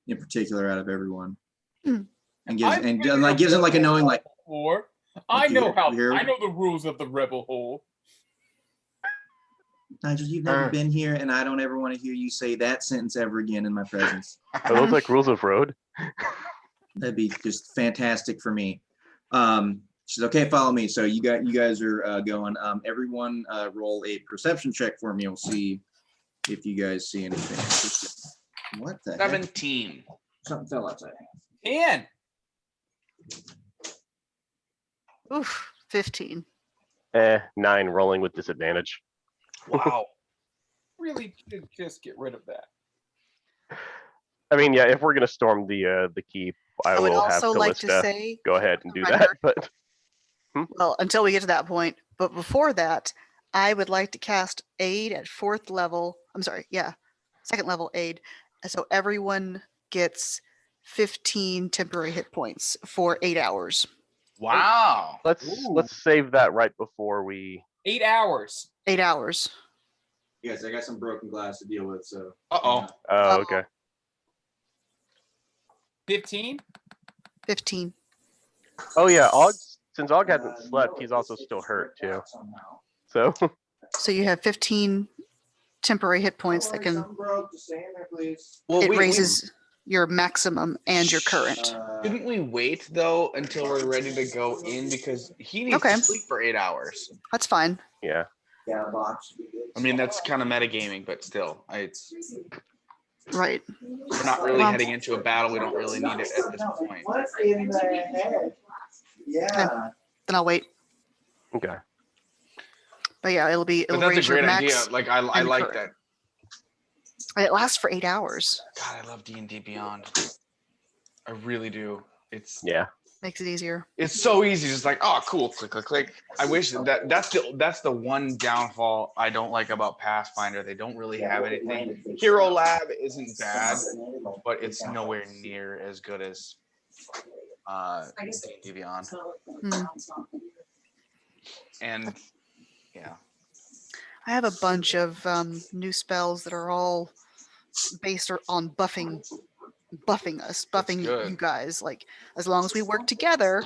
in particular out of everyone. Hmm. And gives I've and been like gives him like a knowing like Or I Okay, know how. here- I know the rules of the rebel hole. Nigel, you've never been here and I don't ever want to hear you say that sentence ever again in my presence. Are those like rules of road? That'd be just fantastic for me. She's okay, follow me. So you guys are going. Everyone roll a perception check for me. We'll see if you guys see anything. What the heck? 17. Something fell outside. And Oof, 15. 9 rolling with disadvantage. Wow. really should just get rid of that. I mean, yeah, if we're gonna storm the keep, I would will have also like to Kallista say, go ahead and do record. that. But well, until we get to that point, but before that, I would like to cast aid at 4th level. I'm sorry, yeah, 2nd level aid. So everyone gets 15 temporary hit points for 8 hours. Wow. let's save that right before we. 8 hours. 8 hours. Yes, I got some broken glass to deal with. So. Uh-oh. Oh, okay. 15. 15. Oh yeah, since Og hasn't slept, he's also still hurt too. So So you have 15 temporary hit points that can. Well, It raises your maximum and your current. Didn't we wait though until we're ready to go in because he needs Okay. to sleep for 8 hours? That's fine. yeah, I mean, that's kind of metagaming, but still, it's Right. we're not really Well- heading into a battle. We don't really need it at this point. What's in the head? Yeah. Then I'll wait. okay. But yeah, it'll But that's raise a your great max. idea. Like I and like current. that. It lasts for 8 hours. God, I love D&D Beyond. I really do. It's Yeah. Makes it easier. it's so easy. Just like, oh, cool, click, click, click. I wish that's the one downfall I don't like about Pathfinder. They don't really have anything. Hero Lab isn't bad, but it's nowhere near as good as D&D Beyond. Hmm. And yeah, I have a bunch of new spells that are all based on buffing us, buffing good. you guys. Like as long as we work together,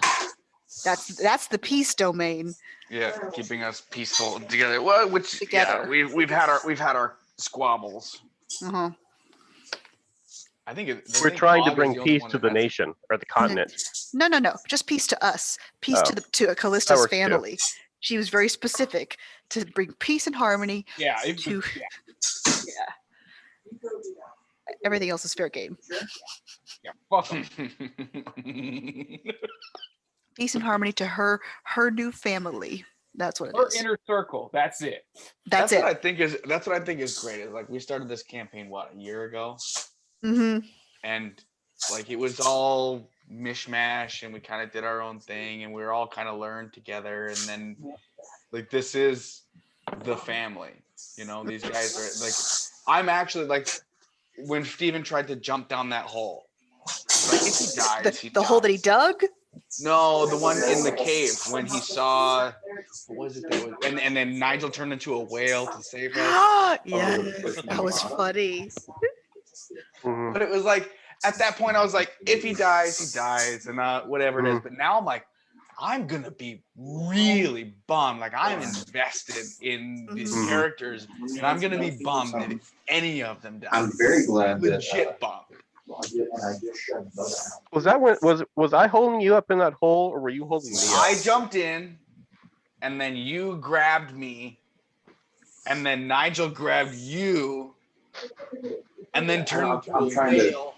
that's the peace domain. yeah, keeping us peaceful together. Well, which Together. yeah, we've had our squabbles. Uh-huh. I think We're trying to bring peace to the nation or the continent. No, just peace to us. Peace Oh. to That Kallista's works too. family. She was very specific to bring peace and harmony. Yeah. To everything else is fair game. Yeah. Fuck 'em. Peace and harmony to her new family. That's what it Her is. inner circle. That's it. That's it. what I think is great. Is like we started this campaign a year ago, Mm-hmm. and like it was all mishmash, and we kind of did our own thing, and we were all kind of learned together. And then, like, this is the family. You know, these guys are like, I'm actually like, when Steven tried to jump down that hole, like, if he dies, he The hole that he dies. dug? No, the one in the cave when he saw, what was it? That was, and then Nigel turned into a whale to save us. Yes, that was funny. Mhm. But it was like, at that point, I was like, if he dies, he dies, and whatever it is. But now I'm like, I'm gonna be really bummed. Like, I'm invested in these Mhm. characters, and I'm gonna be bummed if any of them die. I'm very glad that Legit bummed. Was that when was I holding you up in that hole, or were you holding me up? I jumped in, and then you grabbed me, and then Nigel grabbed you, and then turned I'm into a trying to- whale.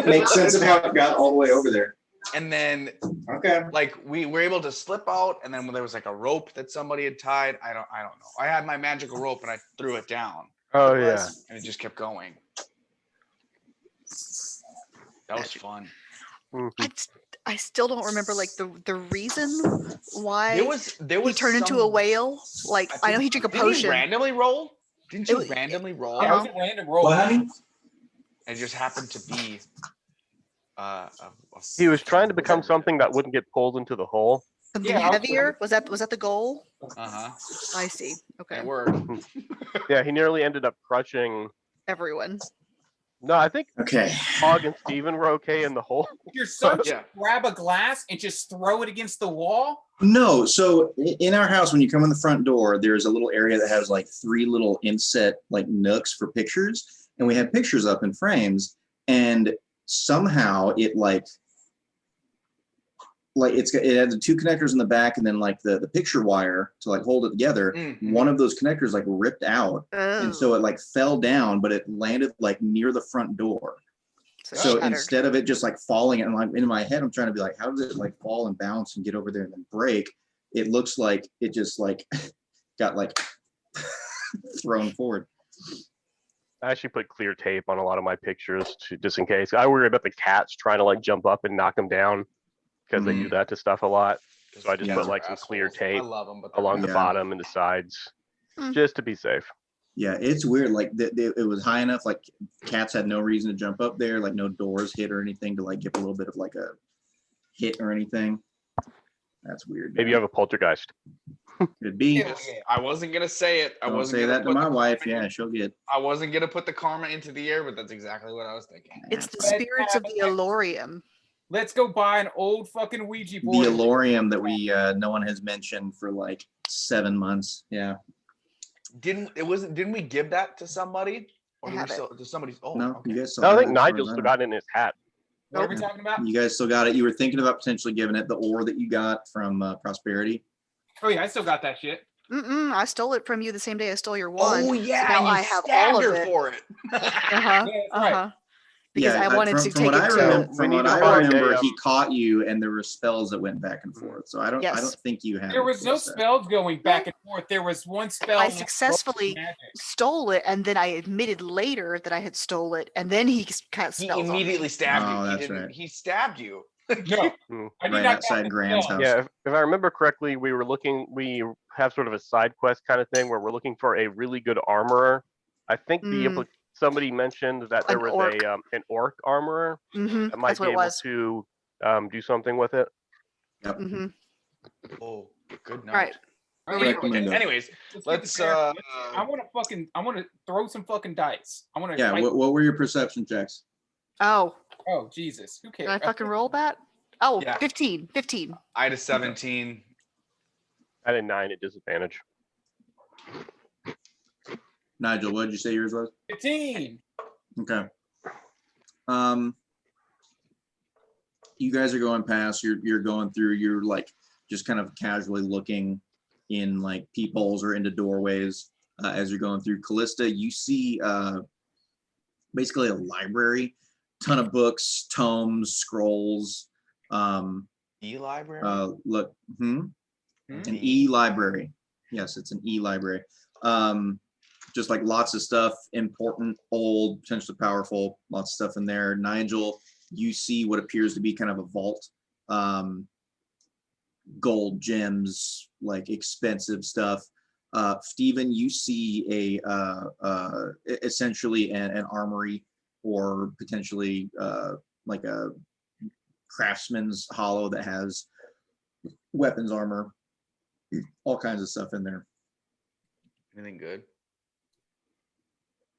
Make sense of how it got all the way over there. And then, Okay. like, we were able to slip out, and then when there was like a rope that somebody had tied, I don't know. I had my magical rope, and I threw it down, Oh yeah. and it just kept going. That was fun. Mhm. I still don't remember like the reason why There was he turned into a some- whale. Like I know he drank a Didn't he potion. randomly roll? Didn't you It- randomly roll? Yeah, it was a random roll. What, honey? It just happened to be. He was trying to become something that wouldn't get pulled into the hole. Something Yeah, I was heavier? Was that the goal? I see. Okay. It worked. Yeah, he nearly ended up crushing. Everyone. No, I think Okay. Hog and Steven were okay in the hole. Your son Yeah. should grab a glass and just throw it against the wall. No, so in our house, when you come in the front door, there's a little area that has like 3 little inset like nooks for pictures, and we have pictures up in frames, and somehow it it had the 2 connectors in the back, and then like the picture wire to like hold it together. Mhm. One of those connectors like ripped out, and so it like fell down, but it landed like near the front door. So shattered. instead of it just like falling, and like in my head, I'm trying to be like, how does it like fall and bounce and get over there and then break? It looks like it just like got like thrown forward. I actually put clear tape on a lot of my pictures just in case. I worry about the cats trying to like jump up and knock them down because they do that to stuff a lot. So I just Yeah. put like some clear tape I love them, but along the Yeah. bottom and the sides Mm. just to be safe. Yeah, it's weird. Like it was high enough, like cats had no reason to jump up there, like no doors hit or anything to like give a little bit of like a hit or anything. That's weird. Maybe you have a poltergeist. Could be. Yeah. I wasn't gonna say it. I Don't wasn't say gonna that to put my the wife. karma Yeah, in- she'll get. I wasn't gonna put the karma into the air, but that's exactly what I was thinking. It's the spirits of the Elorium. Let's go buy an old fucking Ouija The board. Elorium that we no one has mentioned for like 7 months. Yeah. Didn't we give that to somebody? Or I did we have it. still to somebody's? Oh, No, okay. you guys still No, I have think it as far Nigel as I still know. got it in his hat. What are we talking about? You guys still got it. You were thinking about potentially giving it the ore that you got from Prosperity. Oh yeah, I still got that shit. I stole it from you the same day I stole your wand. Oh yeah, now you I have stabbed all of her it. for it. Uh-huh. Yeah, that's right. Because I wanted to from take what it I to. remember, We from need what to I find remember, a, he caught you, and there were spells that went back and forth. So I don't Yes. think you have. There it, was no Kallista. spells going back and forth. There was one spell. I that successfully broke magic. stole it, and then I admitted later that I had stole it, and then he cast He spells on me. immediately stabbed you. Oh, He that's didn't. right. He stabbed you. No, Hmm. I did Right not outside cast a Graham's spell. house. Yeah, if I remember correctly, we have sort of a side quest kind of thing where we're looking for a really good armorer. I think somebody mentioned that there An was orc. an orc armorer that might That's be what it able was. to do something with it. Mm-hmm. Oh, good note. All right. All Correct. right, Window. Anyways, get let's. the fair- I want to throw some fucking dice. I want to. Yeah. What were your perception checks? Oh, Oh Jesus, who did cares? I fucking roll that? Oh, Yeah. 15. I had a 17. I had a 9 at disadvantage. Nigel, what did you say yours was? 15. Okay. You guys are going past. You're going through. You're like just kind of casually looking in like peepholes or into doorways as you're going through. Kallista, you see basically a library, ton of books, tomes, scrolls. E-library. Look, an e-library. Yes, it's an e-library. Just like lots of stuff, important, old, potentially powerful, lots of stuff in there. Nigel, you see what appears to be kind of a vault. Gold, gems, like expensive stuff. Stephen, you see essentially an armory, or potentially like a craftsman's hollow that has weapons, armor, all kinds of stuff in there. Anything good?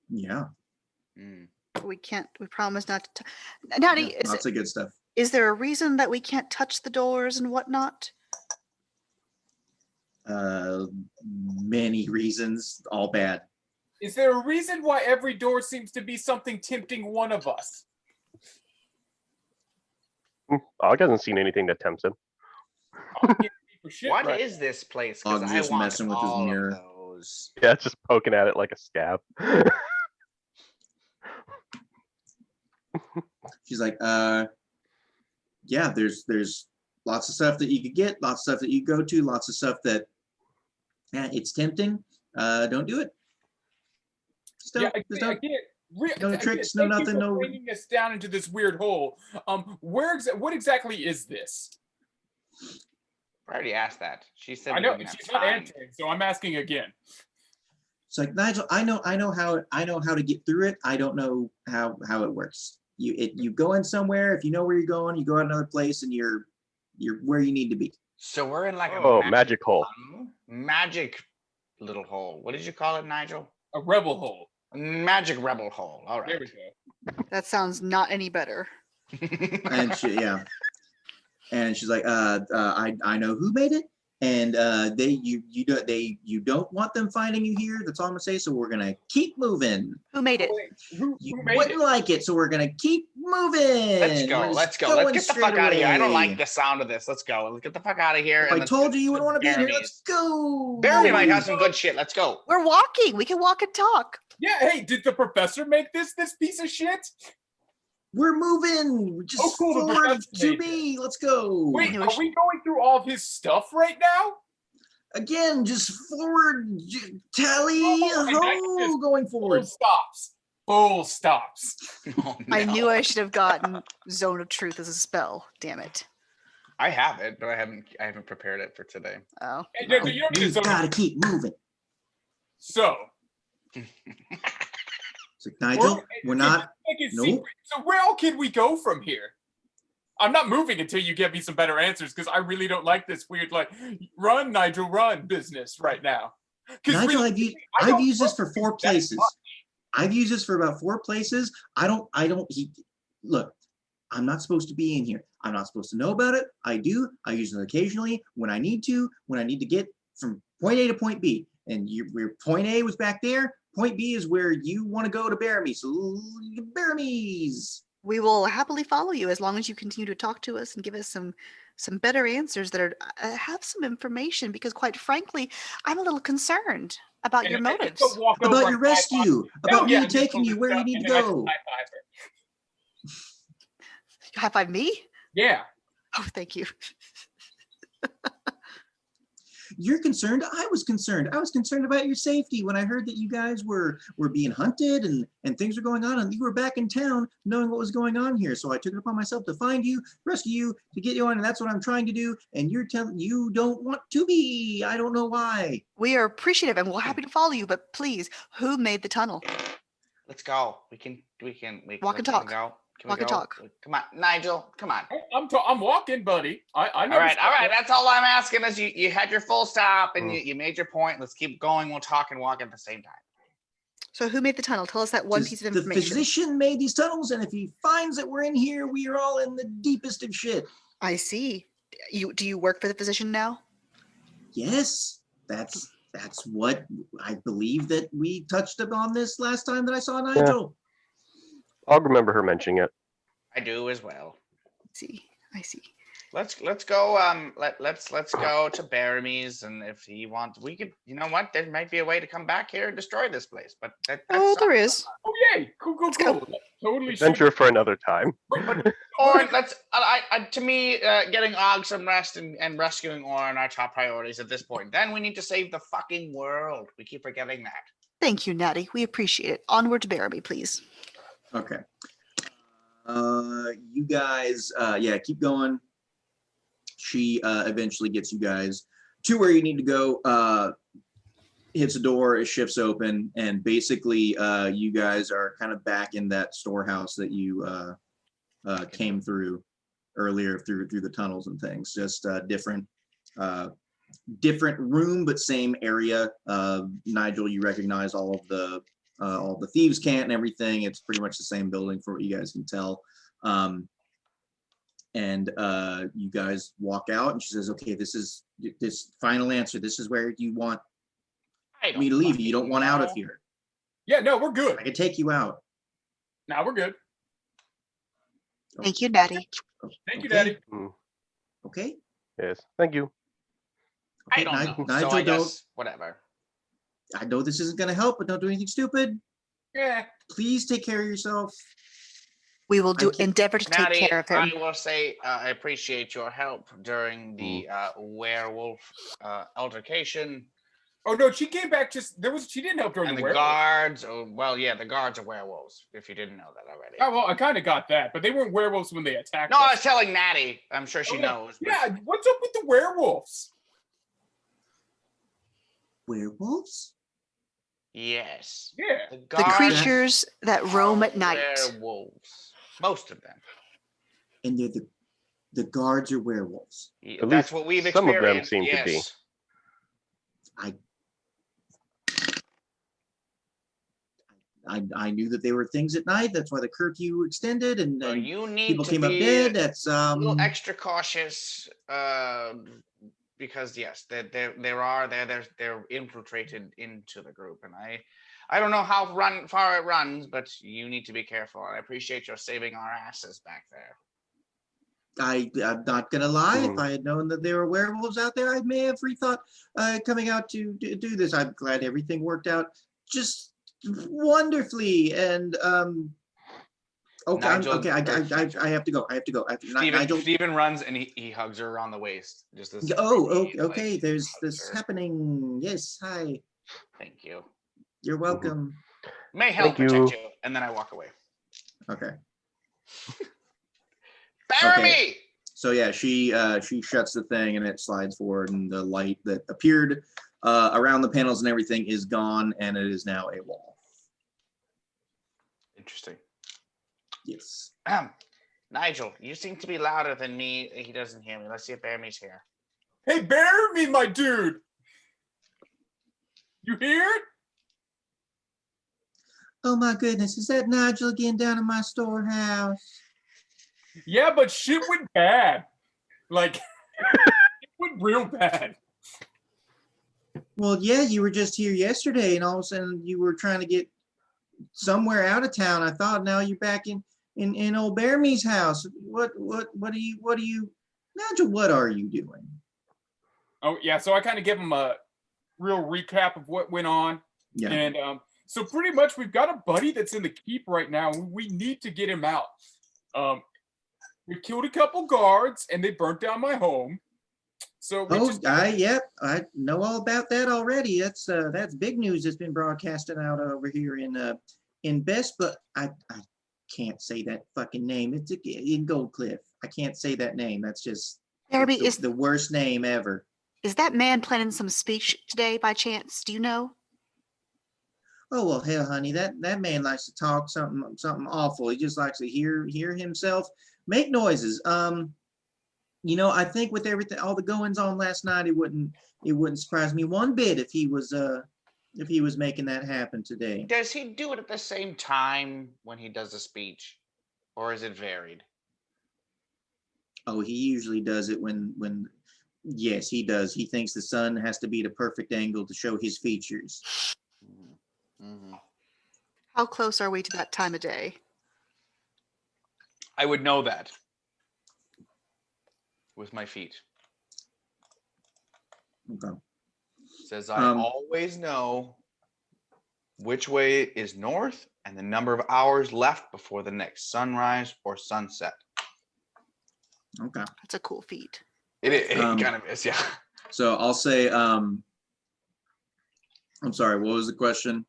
Yeah. We promise not to. Natty, Yeah, lots of good stuff. is there a reason that we can't touch the doors and whatnot? Many reasons, all bad. Is there a reason why every door seems to be something tempting one of us? Og hasn't seen anything that tempts him. What is this place? Because Og's I just want messing with his all mirror. of those. Yeah, it's just poking at it like a scab. She's like, yeah, there's lots of stuff that you could get, lots of stuff that you go to, lots of stuff that it's tempting. Don't do it. Just don't. Just don't. No tricks, no nothing, no. Bringing us down into this weird hole. What exactly is this? I already asked that. She said I we know didn't have she's not time. answering, so I'm asking again. It's like, Nigel, I know how to get through it. I don't know how it works. You go in somewhere. If you know where you're going, you go out another place, and you're where you need to be. So we're in like Oh, a magic hole. magic little hole. What did you call it, Nigel? A rebel hole. Magic rebel hole. All There we right. go. That sounds not any better. And and she's like, I know who made it, and you don't want them finding you here. That's all I'm gonna say. So we're gonna keep moving. Who made it? Who You made wouldn't it? like it, so we're gonna keep moving. Let's go. We're Let's just go. Let's going get the straight fuck out of here. I don't away. like the sound of this. Let's go. Let's get the fuck out of here. If I let's told get you you to wouldn't want to be in here, Bearamy. let's go. Bearamy might have some good shit. Let's go. We're walking. We can walk and talk. Yeah, hey, did the professor make this piece of shit? We're moving. We're just Oh, cool, the forward professor to made me. Let's go. Wait, knew are she- we going through all of his stuff right now? Again, just forward. Tally Oh, and I ho, just- going Full forward. stops. Full stops. Oh, I no. knew I should have gotten Zone of Truth as a spell. Damn it. I have it, but I haven't prepared it for today. Oh. Hey, no, you don't need a We've zone. got to keep moving. So, It's like, Nigel, we're not. like his Nope. secret. So where all can we go from here? I'm not moving until you give me some better answers, because I really don't like this weird, like, run, Nigel, run business right now. 'Cause Nigel, really, I've used this for trust 4 that places. much. I've used this for about 4 places. Look, I'm not supposed to be in here. I'm not supposed to know about it. I do. I use it occasionally when I need to get from point A to point B. And your point A was back there. Point B is where you want to go to Bearamy. So Bearamy's. We will happily follow you as long as you continue to talk to us and give us some better answers that are have some information, because quite frankly, I'm a little concerned about your And I motives. just walk over About and your high-five rescue. her. About yeah, me I'm just taking you where you holding need to stuff, and then I go. just high-five her. High five me? Yeah. Oh, thank you. You're concerned. I was concerned. I was concerned about your safety when I heard that you guys were being hunted and things were going on, and you were back in town knowing what was going on here. So I took it upon myself to find you, rescue you, to get you on, and that's what I'm trying to do. And you're telling you don't want to be. I don't know why. We are appreciative and we're happy to follow you, but please, who made the tunnel? Let's go. We can Walk and can we talk. go? Can Walk we and go? talk. Come on, Nigel. Come on. I'm walking, buddy. I know. All right. That's all I'm asking is you had your full stop and you made your point. Let's keep going. We'll talk and walk at the same time. So who made the tunnel? Tell us that one piece of The information. physician made these tunnels, and if he finds that we're in here, we are all in the deepest of shit. I see. Do you work for the physician now? Yes, that's what I believe that we touched upon this last time that I saw Nigel. I'll remember her mentioning it. I do as well. I see. Let's go. Let's go to Bearamy's, and if he wants, we could. You know what? There might be a way to come back here and destroy this place. But Oh, there is. Oh yay! Cool. Let's go. Totally. Adventure for another time. Or let's. To me, getting Og some rest and rescuing Orin are our top priorities at this point. Then we need to save the fucking world. We keep forgetting that. Thank you, Natty. We appreciate it. Onward to Bearamy, please. Okay. You guys, yeah, keep going. She eventually gets you guys to where you need to go. Hits a door, it shifts open, and basically you guys are kind of back in that storehouse that you came through earlier through the tunnels and things. Just different room, but same area. Nigel, you recognize all the thieves' cant and everything. It's pretty much the same building for what you guys can tell. And you guys walk out, and she says, "Okay, this final answer. This is where you want me to leave you. You don't want out of here. Yeah, no, we're good. I can take you out." Now we're good. Thank you, Daddy. Thank you, Okay. Daddy. Okay. Yes, thank you. I don't know. Nigel, So I don't. guess whatever. I know this isn't going to help, but don't do anything stupid. Yeah. Please take care of yourself. We will I can't- endeavor to take Maddie, care of him. I will say I appreciate your help during the werewolf altercation. Oh no, she came back. She didn't help during And the the werewolf. guards, well, yeah, the guards are werewolves, if you didn't know that already. Oh well, I kind of got that, but they weren't werewolves when they attacked No, us. I was telling Natty. I'm sure she Oh, knows. but- Yeah, what's up with the werewolves? Werewolves? Yes. Yeah. The guards creatures that roam are at night. Werewolves. Most of them. And they're the guards are werewolves. Yeah, that's what we've some of them experienced. seem to be. yes. I knew that they were things at night. That's why the curfew extended, and So then you need people to came up be dead. That's a little extra cautious, because yes, they're infiltrated into the group, and I don't know how far it runs, but you need to be careful. I appreciate your saving our asses back there. I'm not gonna lie. If Mhm. I had known that there were werewolves out there, I may have rethought coming out to do this. I'm glad everything worked out just wonderfully. And okay, Nigel, okay. I have to go. I have to go. Nigel. Steven runs and he hugs her on the waist. Just this. Oh, creepy, okay. like, There's hugs this her. happening. Yes. Hi. Thank you. You're welcome. May help Thank protect you. you. And then I walk away. Okay. Bearamy! So yeah, she shuts the thing and it slides forward, and the light that appeared around the panels and everything is gone, and it is now a wall. Interesting. Yes. Nigel, you seem to be louder than me. He doesn't hear me. Let's see if Bearamy's here. Hey, Bearamy, my dude. You here? Oh my goodness, is that Nigel again down in my storehouse? Yeah, but shit went bad. Like, it went real bad. Well, yeah, you were just here yesterday, and all of a sudden you were trying to get somewhere out of town. I thought now you're back in old Bearamy's house. What are you, Nigel? What are you doing? Oh yeah, so I kind of give him a real recap of what went on, Yeah. and so pretty much we've got a buddy that's in the keep right now. We need to get him out. We killed a couple guards, and they burnt down my home. So we I know all about that already. That's big news that's been broadcasted out over here in Best, but I can't say that fucking name. It's in Goldcliff. I can't say that name. That's just Bearamy, the worst name ever. is that man planning some speech today by chance? Do you know? Oh well, hell, honey, that man likes to talk something awful. He just likes to hear himself make noises. I think with everything, all the goings on last night, it wouldn't surprise me one bit if he was making that happen today. Does he do it at the same time when he does a speech? Or is it varied? Oh, he usually does it when yes, he does. He thinks the sun has to be at a perfect angle to show his features. Mm-hmm. How close are we to that time of day? I would know that with my feet. Okay. Says I always know which way is north and the number of hours left before the next sunrise or sunset. Okay. That's a cool feat. It kind of is, yeah. So I'll say, I'm sorry, what was the question?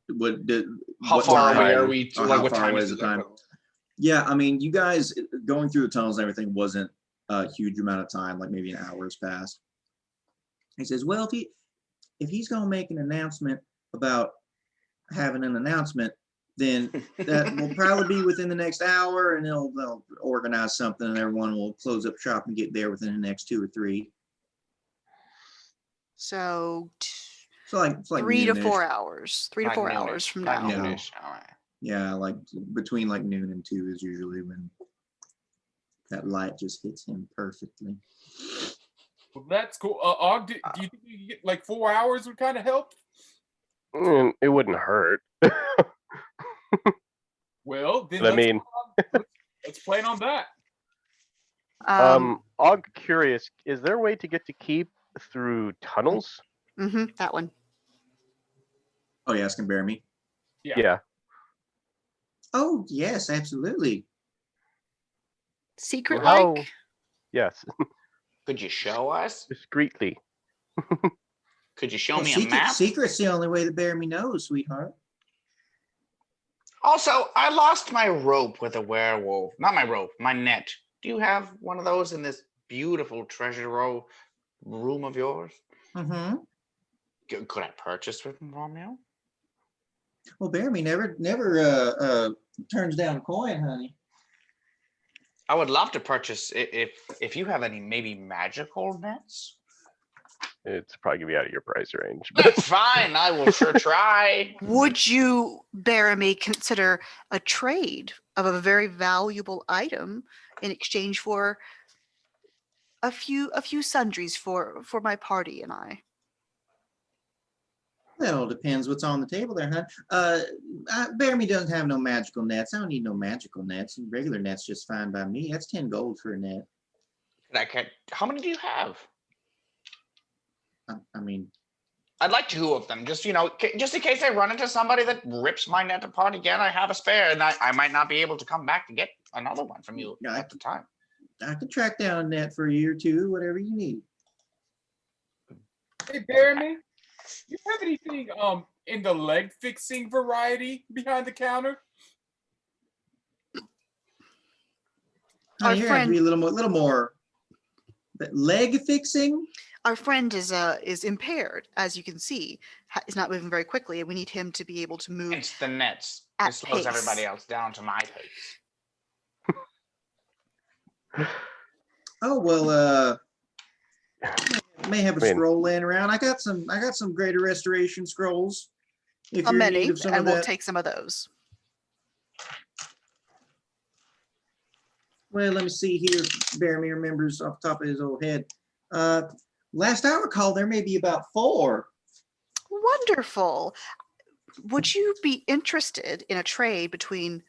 How far time? away are we? Or Like how what far time away is is it? the time? Yeah, I mean, you guys going through the tunnels and everything wasn't a huge amount of time, like maybe an hour has passed. He says, well, if he's gonna make an announcement about having an announcement, then that will probably be within the next hour, and they'll organize something, and everyone will close up shop and get there within the next 2 or 3. So So it's like 3 to noonish. 4 hours. 3 to Like 4 noonish, hours from like now. Yeah. noonish. All right. Yeah, like between like noon and 2 is usually when that light just hits him perfectly. Well, that's cool. Og, do you think you could get like 4 hours would kind of help? It wouldn't hurt. Well, then But I mean, let's plan on that. Og, curious, is there a way to get to keep through tunnels? That one. Oh, yeah, asking Bearamy. Yeah. Oh, yes, absolutely. Secret How- like? Yes, Could you show us? discreetly. Could you show Well, me a map? secret's the only way that Bearamy knows, sweetheart. Also, I lost my rope with a werewolf. Not my rope, my net. Do you have one of those in this beautiful treasure room of yours? Mm-hmm. Could I purchase it from you? Well, Bearamy never turns down a coin, honey. I would love to purchase if you have any maybe magical nets. It's probably gonna be out of your price range. That's fine. I will sure try. Would you, Bearamy, consider a trade of a very valuable item in exchange for a few sundries for my party and I? That all depends what's on the table there, hon. Bearamy doesn't have no magical nets. I don't need no magical nets. Regular nets just fine by me. That's 10 gold for a net. How many do you have? I mean, I'd like 2 of them. Just just in case I run into somebody that rips my net apart again, I have a spare, and I might not be able to come back to get another one from you Yeah, at the time. I could track down a net for a year or 2, whatever you need. Hey, Bearamy, you have anything in the leg fixing variety behind the counter? Honey, Our you're gonna have to be friend- a little more. But leg fixing? Our friend is impaired, as you can see. Is not moving very quickly, and we need him to be able to move. It's the nets. At It slows pace. everybody else down to my pace. Oh well, may have a I mean- scroll laying around. I got some greater restoration scrolls. If A you're in many, need of some and of we'll that. take some of those. Well, let me see here. Bearamy remembers off the top of his old head. Last I recall, there may be about 4. Wonderful. Would you be interested in a trade between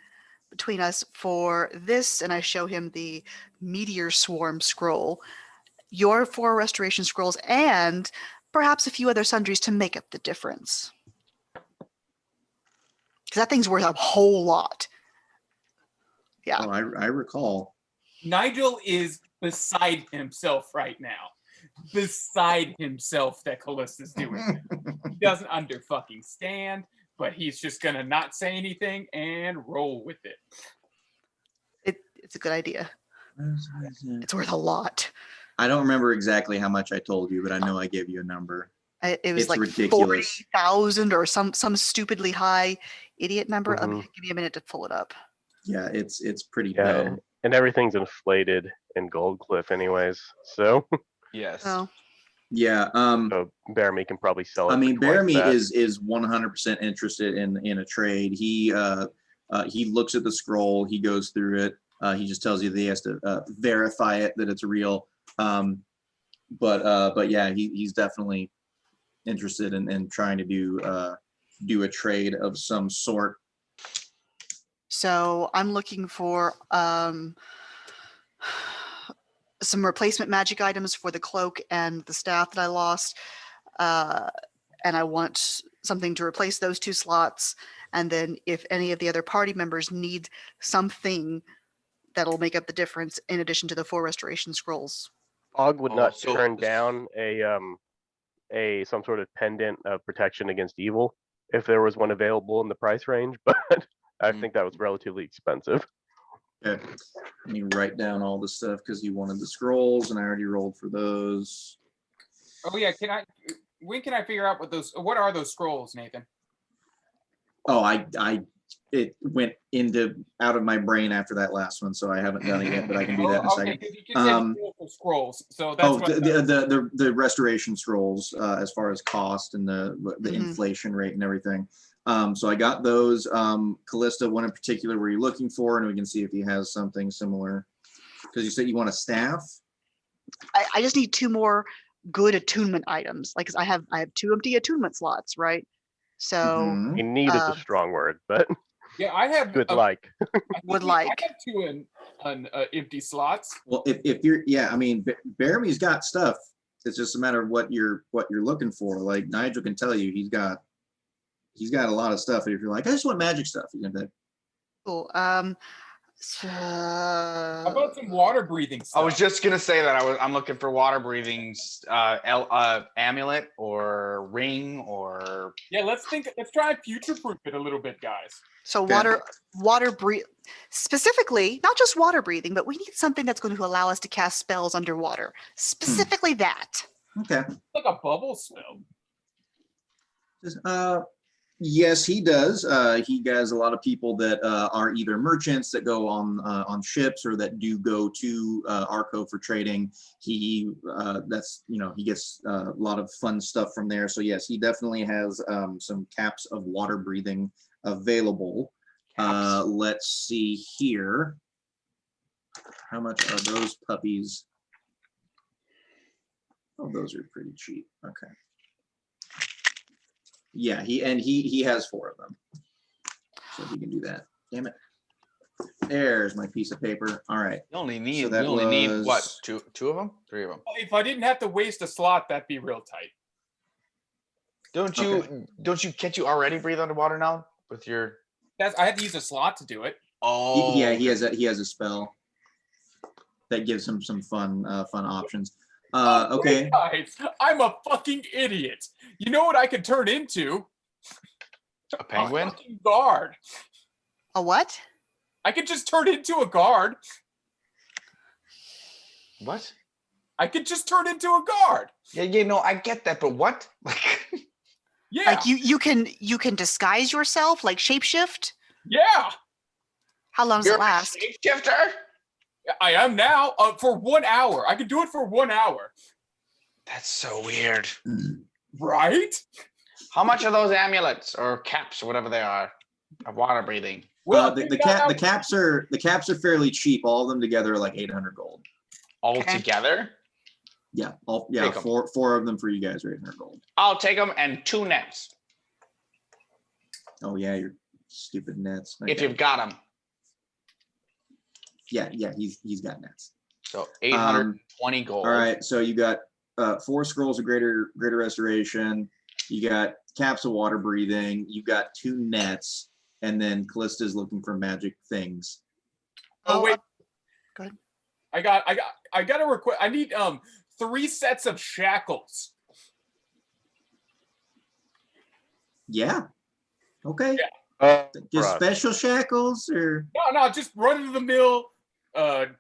us for this? And I show him the meteor swarm scroll, your 4 restoration scrolls, and perhaps a few other sundries to make up the difference. Because that thing's worth a whole lot. Yeah. Oh, I recall. Nigel is beside himself right now. Beside himself that Kallista's doing. He doesn't fucking stand, but he's just gonna not say anything and roll with it. It's a good idea. It's worth a lot. I don't remember exactly how much I told you, but I know I gave you a number. It was It's like ridiculous. 40,000 or some stupidly high idiot number. Mhm. Give me a minute to pull it up. Yeah, it's pretty Yeah, dumb. and everything's inflated in Gold Cliff anyways. So, Yes. Oh, Yeah. so Bearamy can probably sell it. I mean, for twice Bearamy that. is 100% interested in a trade. He looks at the scroll. He goes through it. He just tells you that he has to verify it that it's real. But yeah, he's definitely interested in trying to do a trade of some sort. so I'm looking for some replacement magic items for the cloak and the staff that I lost. And I want something to replace those 2 slots. And then if any of the other party members need something that'll make up the difference in addition to the 4 restoration scrolls. Og would Oh, not so- turn down a some sort of pendant of protection against evil if there was one available in the price range, but I think that was relatively expensive. Okay. Let me write down all the stuff because you wanted the scrolls and I already rolled for those. Oh yeah, when can I figure out what are those scrolls, Nathan? Oh, it went out of my brain after that last one, so I haven't done it yet, but I can do that in a Okay, second. 'cause you just said you rolled for scrolls, so that's Oh, what the restoration scrolls, as far as cost and the Mhm. inflation rate and everything. So I got those. Kallista, one in particular, were you looking for? And we can see if he has something similar. Because you said you want a staff. I just need 2 more good attunement items. Like, 'cause I have 2 empty attunement slots, right? So Mhm. You need is a strong word, but yeah, I have good like. would I like. have 2 empty slots. Well, if you're, yeah, I mean, Bearamy's got stuff. It's just a matter of what you're looking for. Like Nigel can tell you, he's got a lot of stuff. If you're like, I just want magic stuff, he's gonna be like, Cool. How about some water breathing stuff? I was just gonna say that I'm looking for water breathing amulet or ring or Yeah, let's try and future-proof it a little bit, guys. So Okay. water breathe, specifically, not just water breathing, but we need something that's going to allow us to cast spells underwater. Specifically that. okay. Like a bubble spell. Yes, he does. He has a lot of people that are either merchants that go on ships or that do go to Arco for trading. He he gets a lot of fun stuff from there. So yes, he definitely has some caps of water breathing available. Let's see here. How much are those puppies? Oh, those are pretty cheap. Okay. Yeah, he has 4 of them, so he can do that. Damn it! There's my piece of paper. All right. you only need So that need what, was- 2 of them, 3 of them. If I didn't have to waste a slot, that'd be real tight. Can't you already breathe underwater now with your? I had to use a slot to do it. Oh Yeah, he has a spell that gives him some fun options. Okay. Guys, I'm a fucking idiot. You know what I could turn into? a penguin. A fucking guard. A what? I could just turn into a guard. What? I could just turn into a guard. Yeah, no, I get that, but what? Like, Yeah. Like you can disguise yourself, like shapeshift? Yeah. How long does you're it last? a shapeshifter? I am now for 1 hour. I can do it for 1 hour. That's so weird. Right? How much are those amulets or caps or whatever they are of water breathing? Well, the caps are fairly cheap. All of them together are like 800 gold. All Okay. together? Yeah, Take 'em. four of them for you guys are 800 gold. I'll take them and 2 nets Oh yeah, your stupid nets. if Okay. you've got them. Yeah, he's got nets. So 820 gold. All right, so you got 4 scrolls of greater restoration. You got caps of water breathing. You got 2 nets, and then Kallista's looking for magic things. Oh wait. Go ahead. I got a request. I need 3 sets of shackles. Yeah. Okay. Yeah. Just Bruh. special shackles or No, just run of the mill.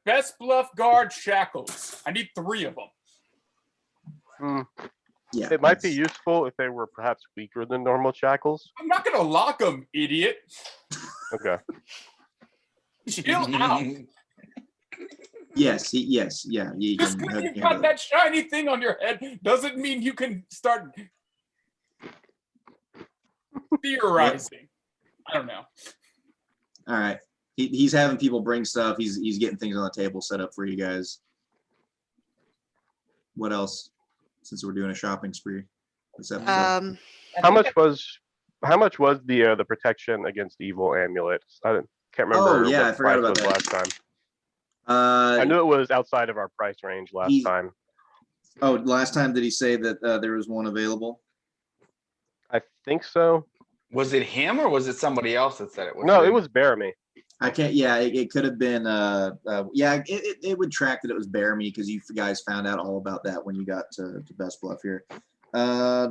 Best Bluff guard shackles. I need 3 of them. yeah. It might be that's- useful if they were perhaps weaker than normal shackles. I'm not gonna lock them, idiot. Okay. Chill out. Yes, yeah. You Just can because hook you've into got that shiny thing on your head doesn't mean you can start theorizing. I don't know. All right. He's having people bring stuff. He's getting things on the table set up for you guys. What else? Since we're doing a shopping spree this episode. How much was the protection against evil amulets? I can't remember. Oh, yeah, what I forgot price about was that. last time. I knew it was outside of our price range last time. Oh, last time did he say that there was one available? I think so. Was it him or was it somebody else that said it? No, it was Bearamy. I can't. Yeah, it could have been. Yeah, it would track that it was Bearamy because you guys found out all about that when you got to Best Bluff here. I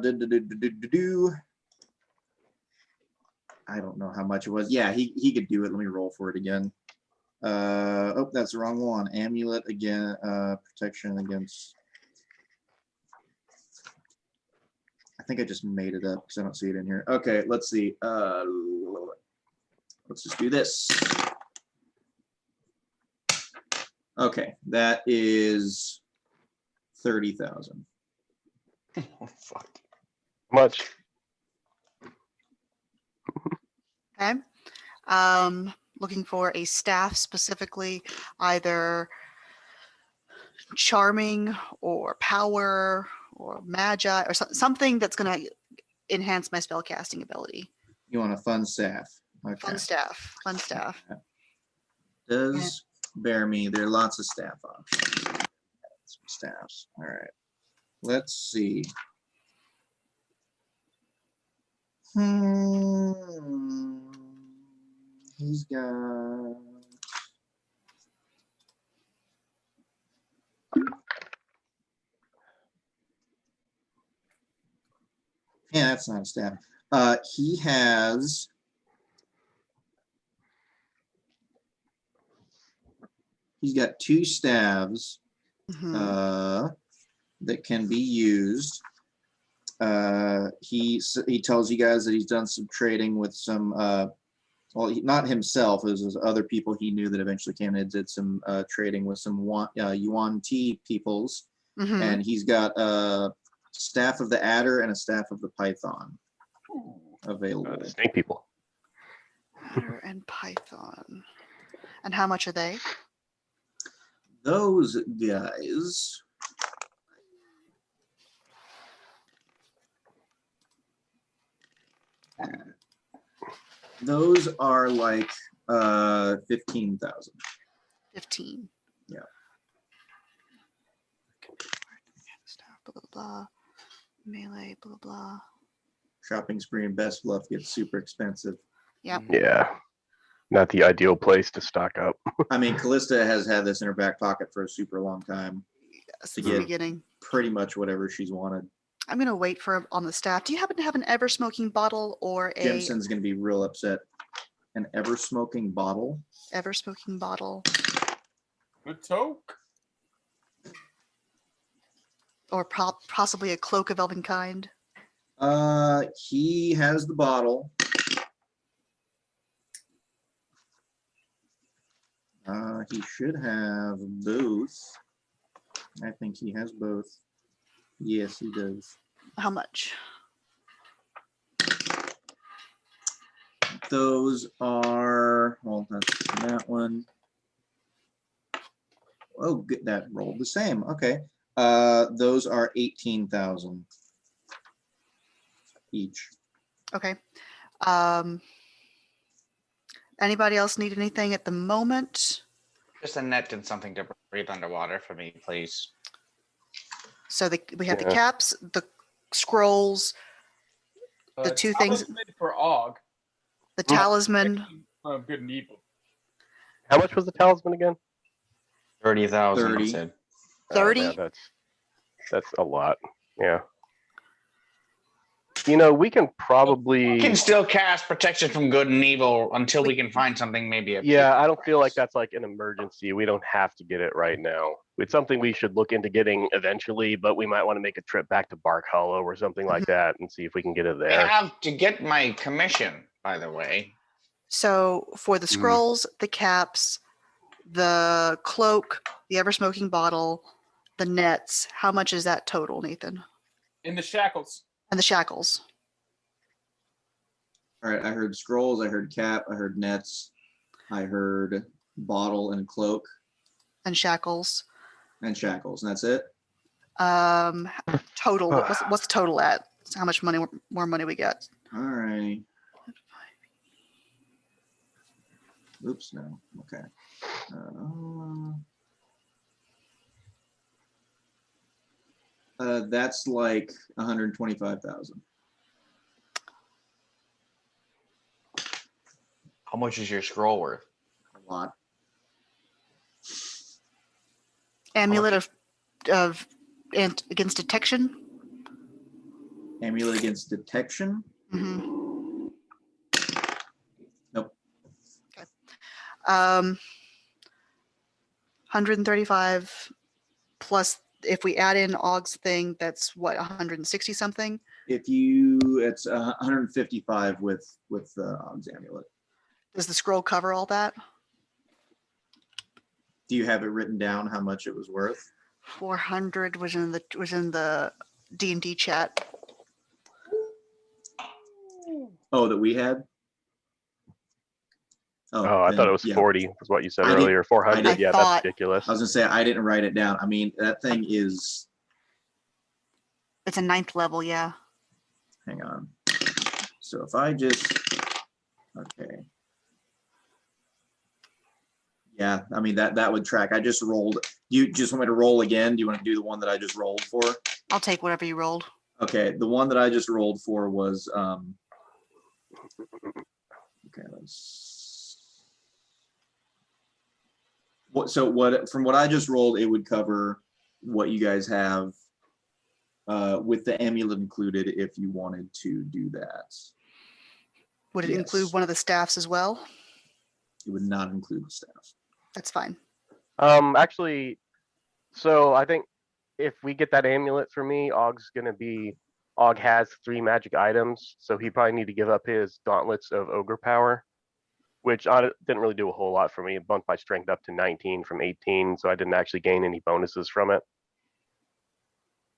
don't know how much it was. Yeah, he could do it. Let me roll for it again. Oh, that's the wrong one. Amulet again, protection against. I think I just made it up because I don't see it in here. Okay, let's see. Let's just do this. Okay, that is 30,000. Oh, fuck. Much. Okay. Looking for a staff specifically, either charming or power or magi or something that's going to enhance my spell casting ability. You want a fun staff? Okay. Fun staff. Fun staff. Does Bearamy? There are lots of staff options. Some staffs. All right. Let's see. He's got. Yeah, that's not a staff. He has. He's got 2 staves that can be used. He tells you guys that he's done some trading with some. Well, not himself. It was other people he knew that eventually came and did some trading with some Yuan Ti peoples, and he's got a staff of the adder and a staff of the python available. The snake people. Adder and python. And how much are they? Those guys. Those are like 15,000. 15. Yeah. Staff, blah, blah, blah. Melee, blah, blah. Shopping spree and Best Bluff gets super expensive. Yep. Yeah. Not the ideal place to stock up. I mean, Kallista has had this in her back pocket for a super long time. Since To the get beginning. pretty much whatever she's wanted. I'm going to wait for him on the staff. Do you happen to have an ever smoking bottle or a Jimson's going to be real upset. An ever smoking bottle. ever smoking bottle The toke. or possibly a cloak of elven kind? He has the bottle. He should have both. I think he has both. Yes, he does. How much? Those are, well, that's that one. Oh, good, that rolled the same. Okay. Those are 18,000 each. Okay. Anybody else need anything at the moment? Just a net and something to breathe underwater for me, please. So we have the Yeah. caps, the scrolls, the 2 things, Talisman for Og. the talisman. Good and evil. How much was the talisman again? 30,000. 30. He said. 30? Yeah, that's a lot. Yeah. You know, we can probably. We can still cast protection from good and evil until we can find something maybe. Yeah, I don't feel like that's like an emergency. We don't have to get it right now. It's something we should look into getting eventually, but we might want to make a trip back to Bark Hollow or something like that and see if we can get it I there. have to get my commission, by the way. So for the scrolls, the caps, the cloak, the ever smoking bottle, the nets, how much is that total, Nathan? In the shackles. And the shackles. All right, I heard scrolls, I heard cap, I heard nets, I heard bottle and cloak And shackles. and shackles, and that's it. Total. What's the total at? How much money, more money we got? All right. Oops, no. Okay. That's like 125,000. How much is your scroll worth? A lot. Amulet of and against detection. Amulet against detection. Mm-hmm. Nope. Okay. 135 plus if we add in Og's thing, that's what, 160 something? If you, it's 155 with Og's amulet. Does the scroll cover all that? Do you have it written down how much it was worth? 400 was in the D&D chat. Oh, that we had? Oh, I thought then, it was yeah. 40 was what you said I did- earlier. 400, I yeah, thought- that's ridiculous. I was gonna say, I didn't write it down. I mean, that thing is, It's a 9th level, yeah. hang on. So if I just, okay. Yeah, I mean, that would track. I just rolled. You just want me to roll again? Do you want to do the one that I just rolled for? I'll take whatever you rolled. Okay, the one that I just rolled for was, okay, from what I just rolled, it would cover what you guys have with the amulet included if you wanted to do that. Would it include Yes. one of the staffs as well? It would not include the staff. That's fine. Actually, so I think if we get that amulet for me, Og has 3 magic items, so he probably need to give up his gauntlets of ogre power, which didn't really do a whole lot for me. It bumped my strength up to 19 from 18, so I didn't actually gain any bonuses from it.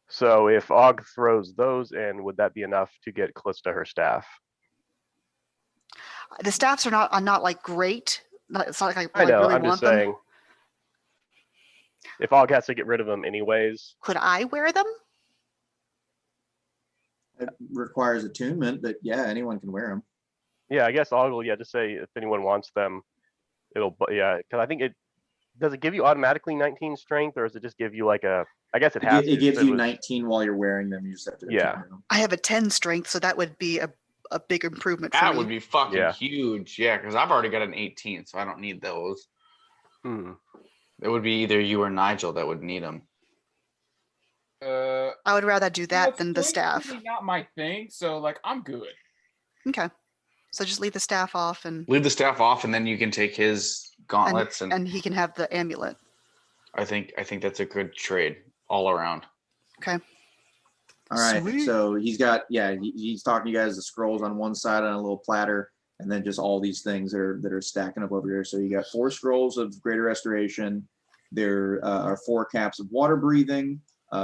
So if Og throws those in, would that be enough to get Kallista her staff? The staffs are not like great. It's not like I know, really I'm want just them. saying. If Og has to get rid of them anyways, Could I wear them? It requires attunement, but yeah, anyone can wear them. yeah, I guess Og will, just say if anyone wants them, because I think does it give you automatically 19 strength, or does it just give you like I guess it has to. It gives so you was- 19 while you're wearing them. You just have to Yeah. attune them. I have a 10 strength, so that would be a big improvement for That me. would be fucking Yeah. huge. Yeah, because I've already got an 18, so I don't need those. Hmm. It would be either you or Nigel that would need them. I would rather do that than the strength is staff. really not my thing, so like I'm good. Okay. So just leave the staff off and Leave the staff off, and then you can take his gauntlets, and he can have the amulet. I think that's a good trade all around. Okay. All right. Sweet. So he's got, he's talking to you guys the scrolls on one side on a little platter, and then just all these things that are stacking up over here. So you got 4 scrolls of greater restoration. There are 4 caps of water breathing.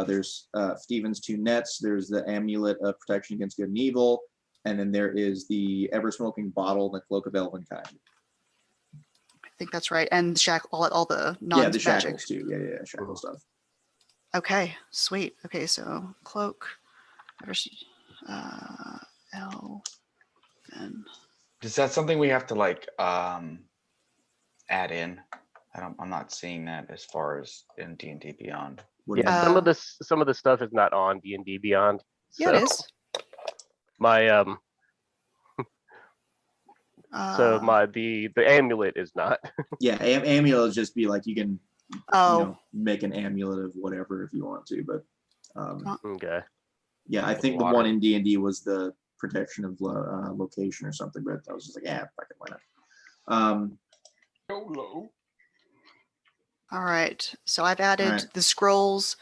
There's Stephen's 2 nets. There's the amulet of protection against good and evil. And then there is the ever smoking bottle and the cloak of elvenkind. I think that's right. And all the Yeah, non the magic. shackles too. Yeah, shackle stuff. Okay, sweet. Okay, so cloak, then Is that something we have to like add in? I'm not seeing that as far as in D&D Beyond. What do you Yeah, mean? some of the stuff is not on D&D Beyond. yeah, it is. My Uh, the amulet is not. Yeah, amulet just be like you can oh, make an amulet of whatever if you want to, but Okay. yeah, I think the Water. one in D&D was the protection of location or something, but I was just like, fuck it, why not? YOLO. all right. So I've added Alright. the scrolls,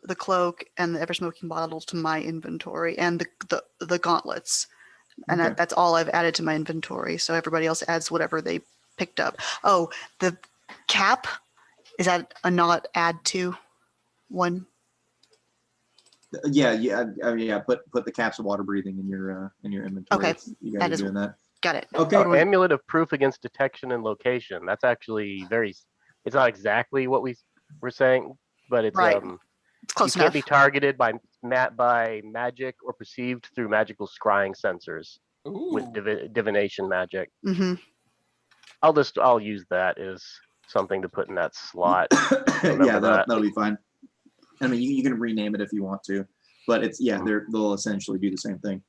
the cloak, and the ever smoking bottle to my inventory, and the gauntlets. And Okay. that's all I've added to my inventory. So everybody else adds whatever they picked up. Oh, the cap, is that a not add to one? Yeah. Put the caps of water breathing in your inventory. Okay, If you guys that are is- doing that. Got it. Okay. Oh, amulet of proof against detection and location. That's actually it's not exactly what we were saying, but it's Right. It's close you can't enough. be targeted by magic or perceived through magical scrying sensors with Ooh. divination magic. Mm-hmm. I'll use that as something to put in that slot. Yeah, Remember that. that'll be fine. I mean, you can rename it if you want to, but it's they'll essentially do the same thing.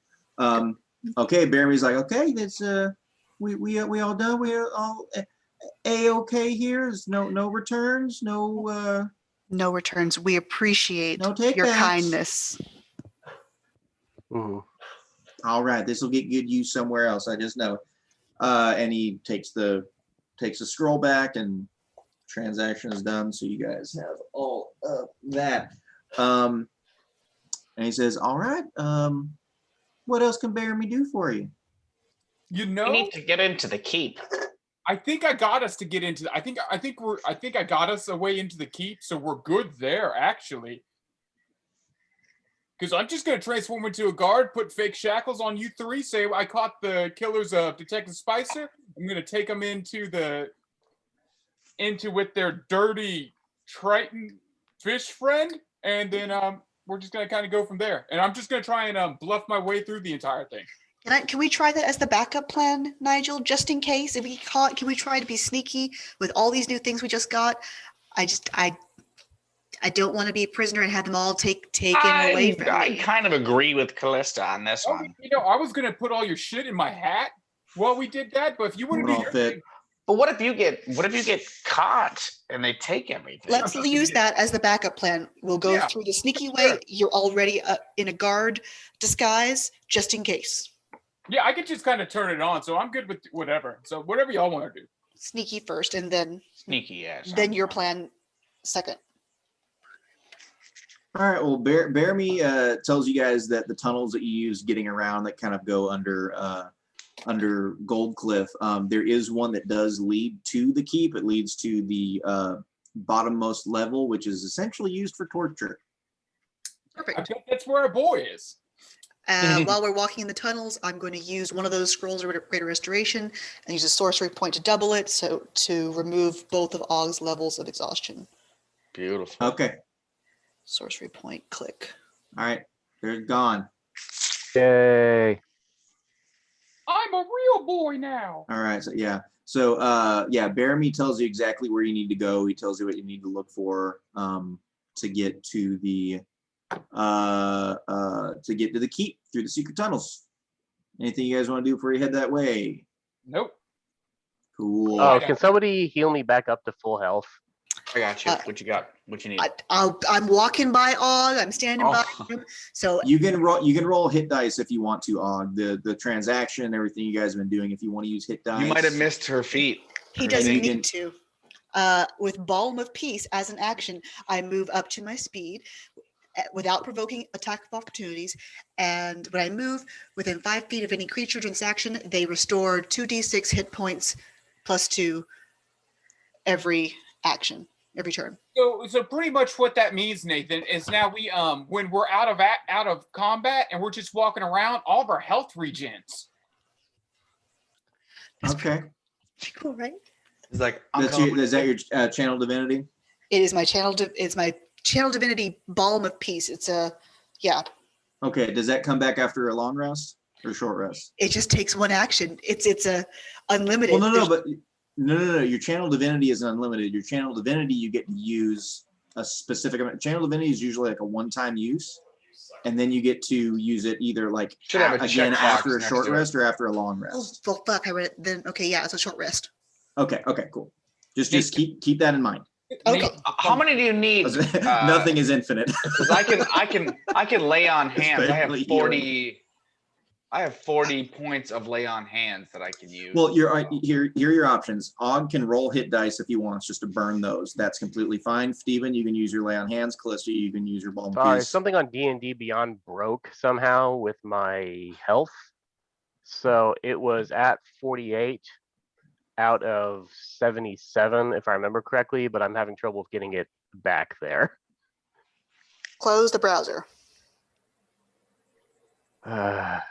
Okay, Bearamy's like, okay, that's we all done. We all a-okay here. There's no returns, no No returns. We appreciate No your takebacks. kindness. Mhm. all right, this will get good use somewhere else. I just know. And he takes the scroll back and transaction is done, so you guys have all of that. And he says, all right, what else can Bearamy do for you? You We know, need to get into the keep. I think I got us to get into. I think I got us a way into the keep, so we're good there actually. Because I'm just gonna transform into a guard, put fake shackles on you three. Say I caught the killers of Detective Spicer. I'm gonna take them into with their dirty Triton fish friend, and then we're just gonna kind of go from there. And I'm just gonna try and bluff my way through the entire thing. Can we try that as the backup plan, Nigel, just in case? If we get caught, can we try to be sneaky with all these new things we just got? I don't want to be a prisoner and have them all taken away from I me. kind of agree with Kallista on this Oh, one. you know, I was gonna put all your shit in my hat while we did that, but if you want to Won't do all your fit. thing, But what if you get caught and they take everything? Let's use that as the backup plan. We'll go Yeah, through the sneaky sure. way. You're already in a guard disguise, just in case. yeah, I could just kind of turn it on, so I'm good with whatever. So whatever y'all want to do. Sneaky first, and then Sneaky ass. your plan second. All right, well, Bearamy tells you guys that the tunnels that you use getting around that kind of go under Gold Cliff, there is one that does lead to the keep. It leads to the bottommost level, which is essentially used for torture. I Perfect. think that's where our boy is. While we're walking in the tunnels, I'm going to use one of those scrolls of greater restoration and use a sorcery point to double it, so to remove both of Og's levels of exhaustion. Beautiful. Okay, Sorcery point, click. all right, they're gone. Yay. I'm a real boy now. All right, so yeah, Bearamy tells you exactly where you need to go. He tells you what you need to look for to get to the keep through the secret tunnels. Anything you guys want to do before you head that way? Nope. Cool. Oh, can somebody heal me back up to full health? I got you. What you got? What you need? I'm walking by Og. I'm standing by him. So You can roll hit dice if you want to, Og. The transaction, everything you guys have been doing. If you want to use hit dice, You might have missed her feet. he doesn't you need to. With Balm of Peace as an action, I move up to my speed without provoking attack of opportunities. And when I move within 5 feet of any creature transaction, they restore 2d6 hit points +2 every action, every turn. So pretty much what that means, Nathan, is now we when we're out of combat and we're just walking around, all of our health regens. Okay. Pretty cool, right? It's like Is that your channel divinity? It is my channel divinity Balm of Peace. It's yeah. Okay. Does that come back after a long rest or short rest? It just takes one action. It's a unlimited. Well, no. Your channel divinity isn't unlimited. Your channel divinity, you get to use a specific amount. Channel divinity is usually like a one-time use, and then you get to use it either like Should have a again checkbox after a next short to it. rest or after a long Oh, rest. well, fuck! I read it. Then okay, yeah, it's a short rest. Okay, cool. Just keep that in mind. Okay. How many do you need? Nothing is infinite. 'Cause I can lay on hands. I have 40 points of lay on hands that I can use. Well, here are your options. Og can roll hit dice if he wants, just to burn those. That's completely fine. Steven, you can use your lay on hands. Kallista, you can use your Balm of Sorry, Peace. something on D&D Beyond broke somehow with my health. So it was at 48 out of 77, if I remember correctly, but I'm having trouble getting it back there. Close the browser. Let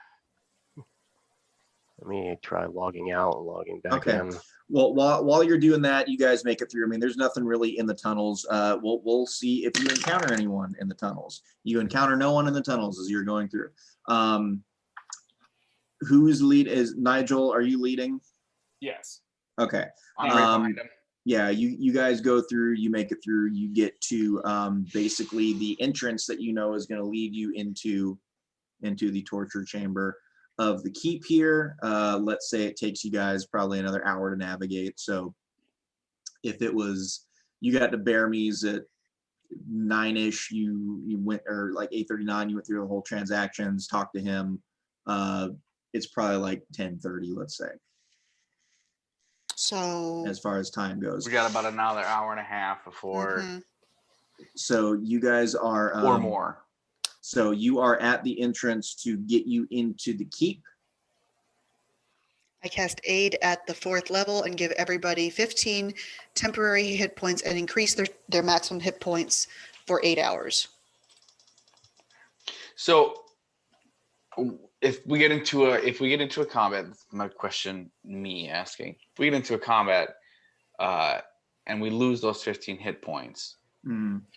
me try logging out and logging back Okay. in. Well, while you're doing that, you guys make it through. I mean, there's nothing really in the tunnels. We'll see if you encounter anyone in the tunnels. You encounter no one in the tunnels as you're going through. Who's lead? Is Nigel? Are you leading? Yes. Okay. I'm right behind him. Yeah, you guys go through. You make it through. You get to basically the entrance that you know is going to lead you into the torture chamber of the keep here. Let's say it takes you guys probably another hour to navigate. So if it was, you got to Bearamy's at 9-ish, you went, or like 8:39, you went through the whole transactions, talked to him. It's probably like 10:30, let's say. So. as far as time goes. We got about another hour and a half before Mhm. So you guys are or more. So you are at the entrance to get you into the keep. I cast Aid at the 4th level and give everybody 15 temporary hit points and increase their maximum hit points for 8 hours. So if we get into a combat, my question, me asking, if we get into a combat and we lose those 15 hit points,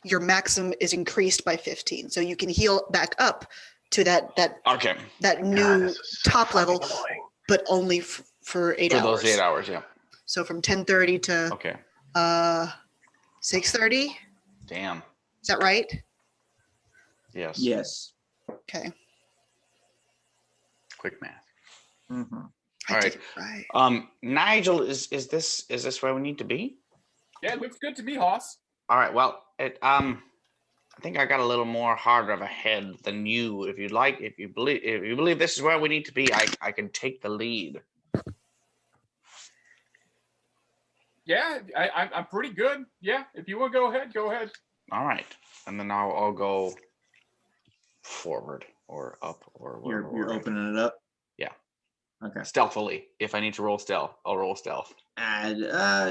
Your maximum is increased by 15, so you can heal back up to that okay, new top level, Annoying. but only for 8 for hours. those 8 hours, yeah. So from 10:30 to Okay. 6:30. Damn. Is that right? Yes. Yes. Okay. Quick math. I All did right. it right. Nigel, is this where we need to be? Yeah, it looks good to me, Hoss. All right. Well, I think I got a little more harder of a head than you. If you believe this is where we need to be, I can take the lead. Yeah, I'm pretty good. Yeah, if you want to go ahead, go ahead. All right, and then I'll go forward or up or wherever. You're opening it up. Yeah. Okay. Stealthily. If I need to roll stealth, I'll roll stealth.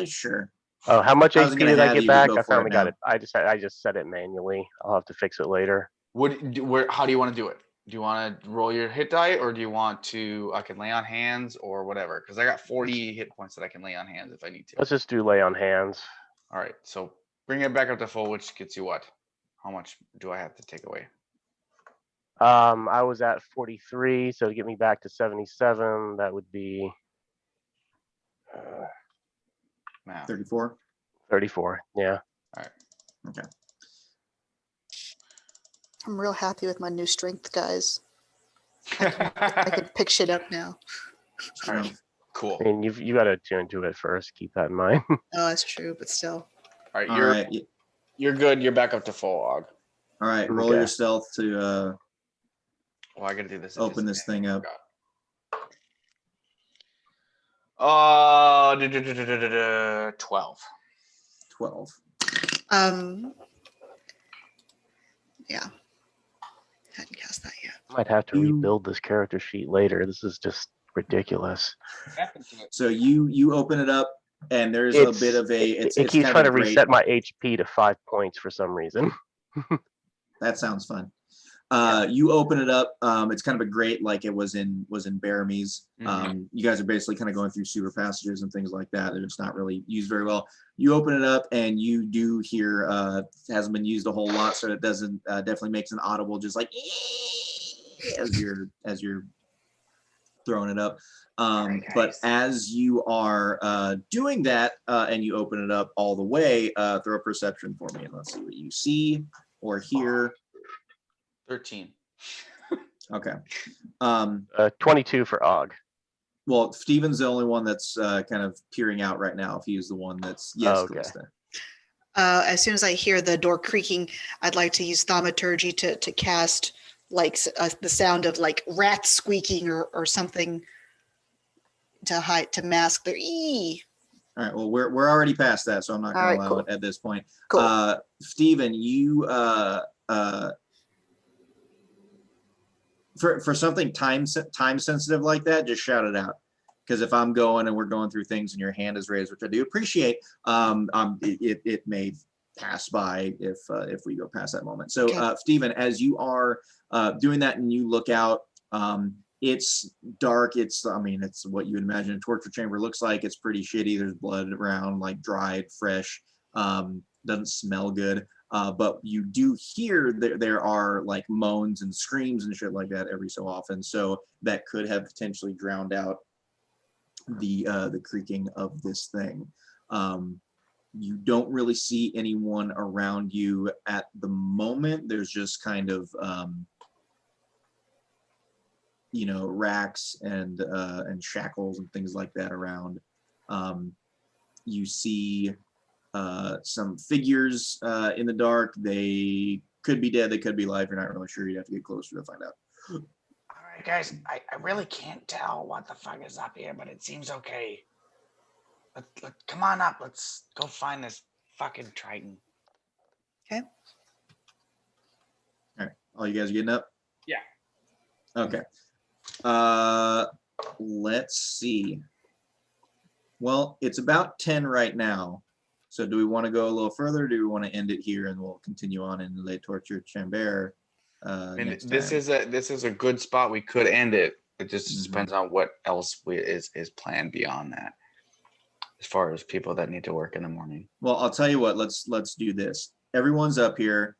Sure. Oh, how much I wasn't HP gonna did I have get you back? go I for it finally got now. it. I just set it manually. I'll have to fix it later. How do you want to do it? Do you want to roll your hit die, or do you want to? I can lay on hands or whatever, because I got 40 hit points that I can lay on hands if I need to. Let's just do lay on hands. All right, so bring it back up to full, which gets you what? How much do I have to take away? I was at 43, so to get me back to 77, that would be Math. 34. 34. Yeah. All right. Okay. I'm real happy with my new strength, guys. I can pick shit up now. All right. Cool. I mean, you got to tune into it first. Keep that in mind. Oh, that's true, but still. All right, All right. you're good. You're back up to full, Og. All right. Roll Okay. your stealth to Oh, I gotta do this. open this thing up. 12. 12. Yeah. Hadn't cast that yet. Might have to You- rebuild this character sheet later. This is just ridiculous. So you open it up, and there's a bit of a. It It's keeps kind of trying a to great- reset my HP to 5 points for some reason. That sounds fun. You open it up. It's kind of a grate like it was in Bearamy's. You guys are basically kind of going through sewer passages and things like that. It's not really used very well. You open it up and you do hear hasn't been used a whole lot, so it doesn't definitely makes an audible just like as you're throwing it up. But as you are doing that and you open it up all the way, throw a perception for me and let's see what you see or hear. 13. Okay. 22 for Og. Well, Steven's the only one that's kind of peering out right now. If he is the one that's Okay. Kallista. As soon as I hear the door creaking, I'd like to use thaumaturgy to cast like the sound of like rats squeaking or something to mask their ee. All right. Well, we're already past that, so I'm not going to allow it at this point. Cool. Steven, you for something time sensitive like that, just shout it out. Because if I'm going and we're going through things and your hand is raised, which I do appreciate, it may pass by if we go past that moment. So, Okay. Steven, as you are doing that and you look out, it's dark. It's what you would imagine a torture chamber looks like. It's pretty shitty. There's blood around, like dried, fresh. Doesn't smell good. But you do hear there are like moans and screams and shit like that every so often. So that could have potentially drowned out the creaking of this thing. You don't really see anyone around you at the moment. There's just kind of racks and shackles and things like that around. You see some figures in the dark. They could be dead, they could be alive. You're not really sure. You'd have to get closer to find out. All right, guys, I really can't tell what the fuck is up here, but it seems okay. Come on up. Let's go find this fucking Triton. Okay. All right. All you guys getting up? Yeah. Okay. Let's see. Well, it's about 10 right now. So do we want to go a little further? Or do we want to end it here and we'll continue on in Le Torture Chamber? And this is a good spot. We could end it. It just depends on what else is planned beyond that, as far as people that need to work in the morning. Well, I'll tell you what. Let's do this. Everyone's up here.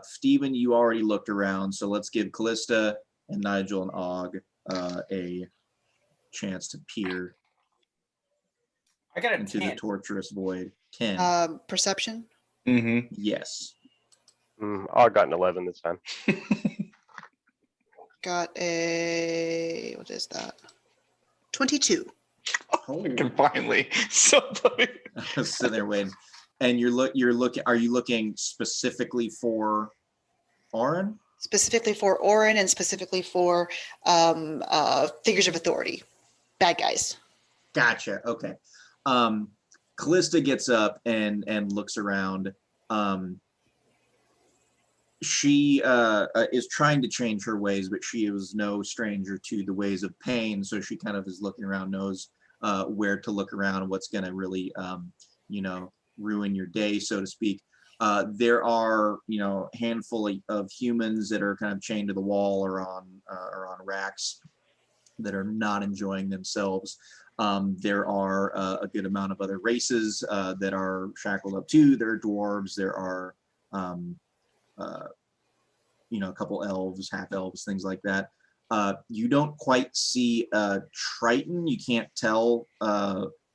Stephen, you already looked around, so let's give Kallista and Nigel and Og a chance to peer I got a into the 10. torturous void. 10. Perception. Mm-hmm. Yes. I got an 11 this time. Got a, what is that? 22. Finally, so funny. Sitting there waiting. And you're looking. Are you looking specifically for Oren? Specifically for Oren and specifically for figures of authority, bad guys. Gotcha. Okay. Kallista gets up and looks around. She is trying to change her ways, but she is no stranger to the ways of pain. So she kind of is looking around, knows where to look around, what's going to really, ruin your day, so to speak. There are, a handful of humans that are kind of chained to the wall or on racks that are not enjoying themselves. There are a good amount of other races that are shackled up too. There are dwarves. There are, a couple elves, half elves, things like that. You don't quite see Triton. You can't tell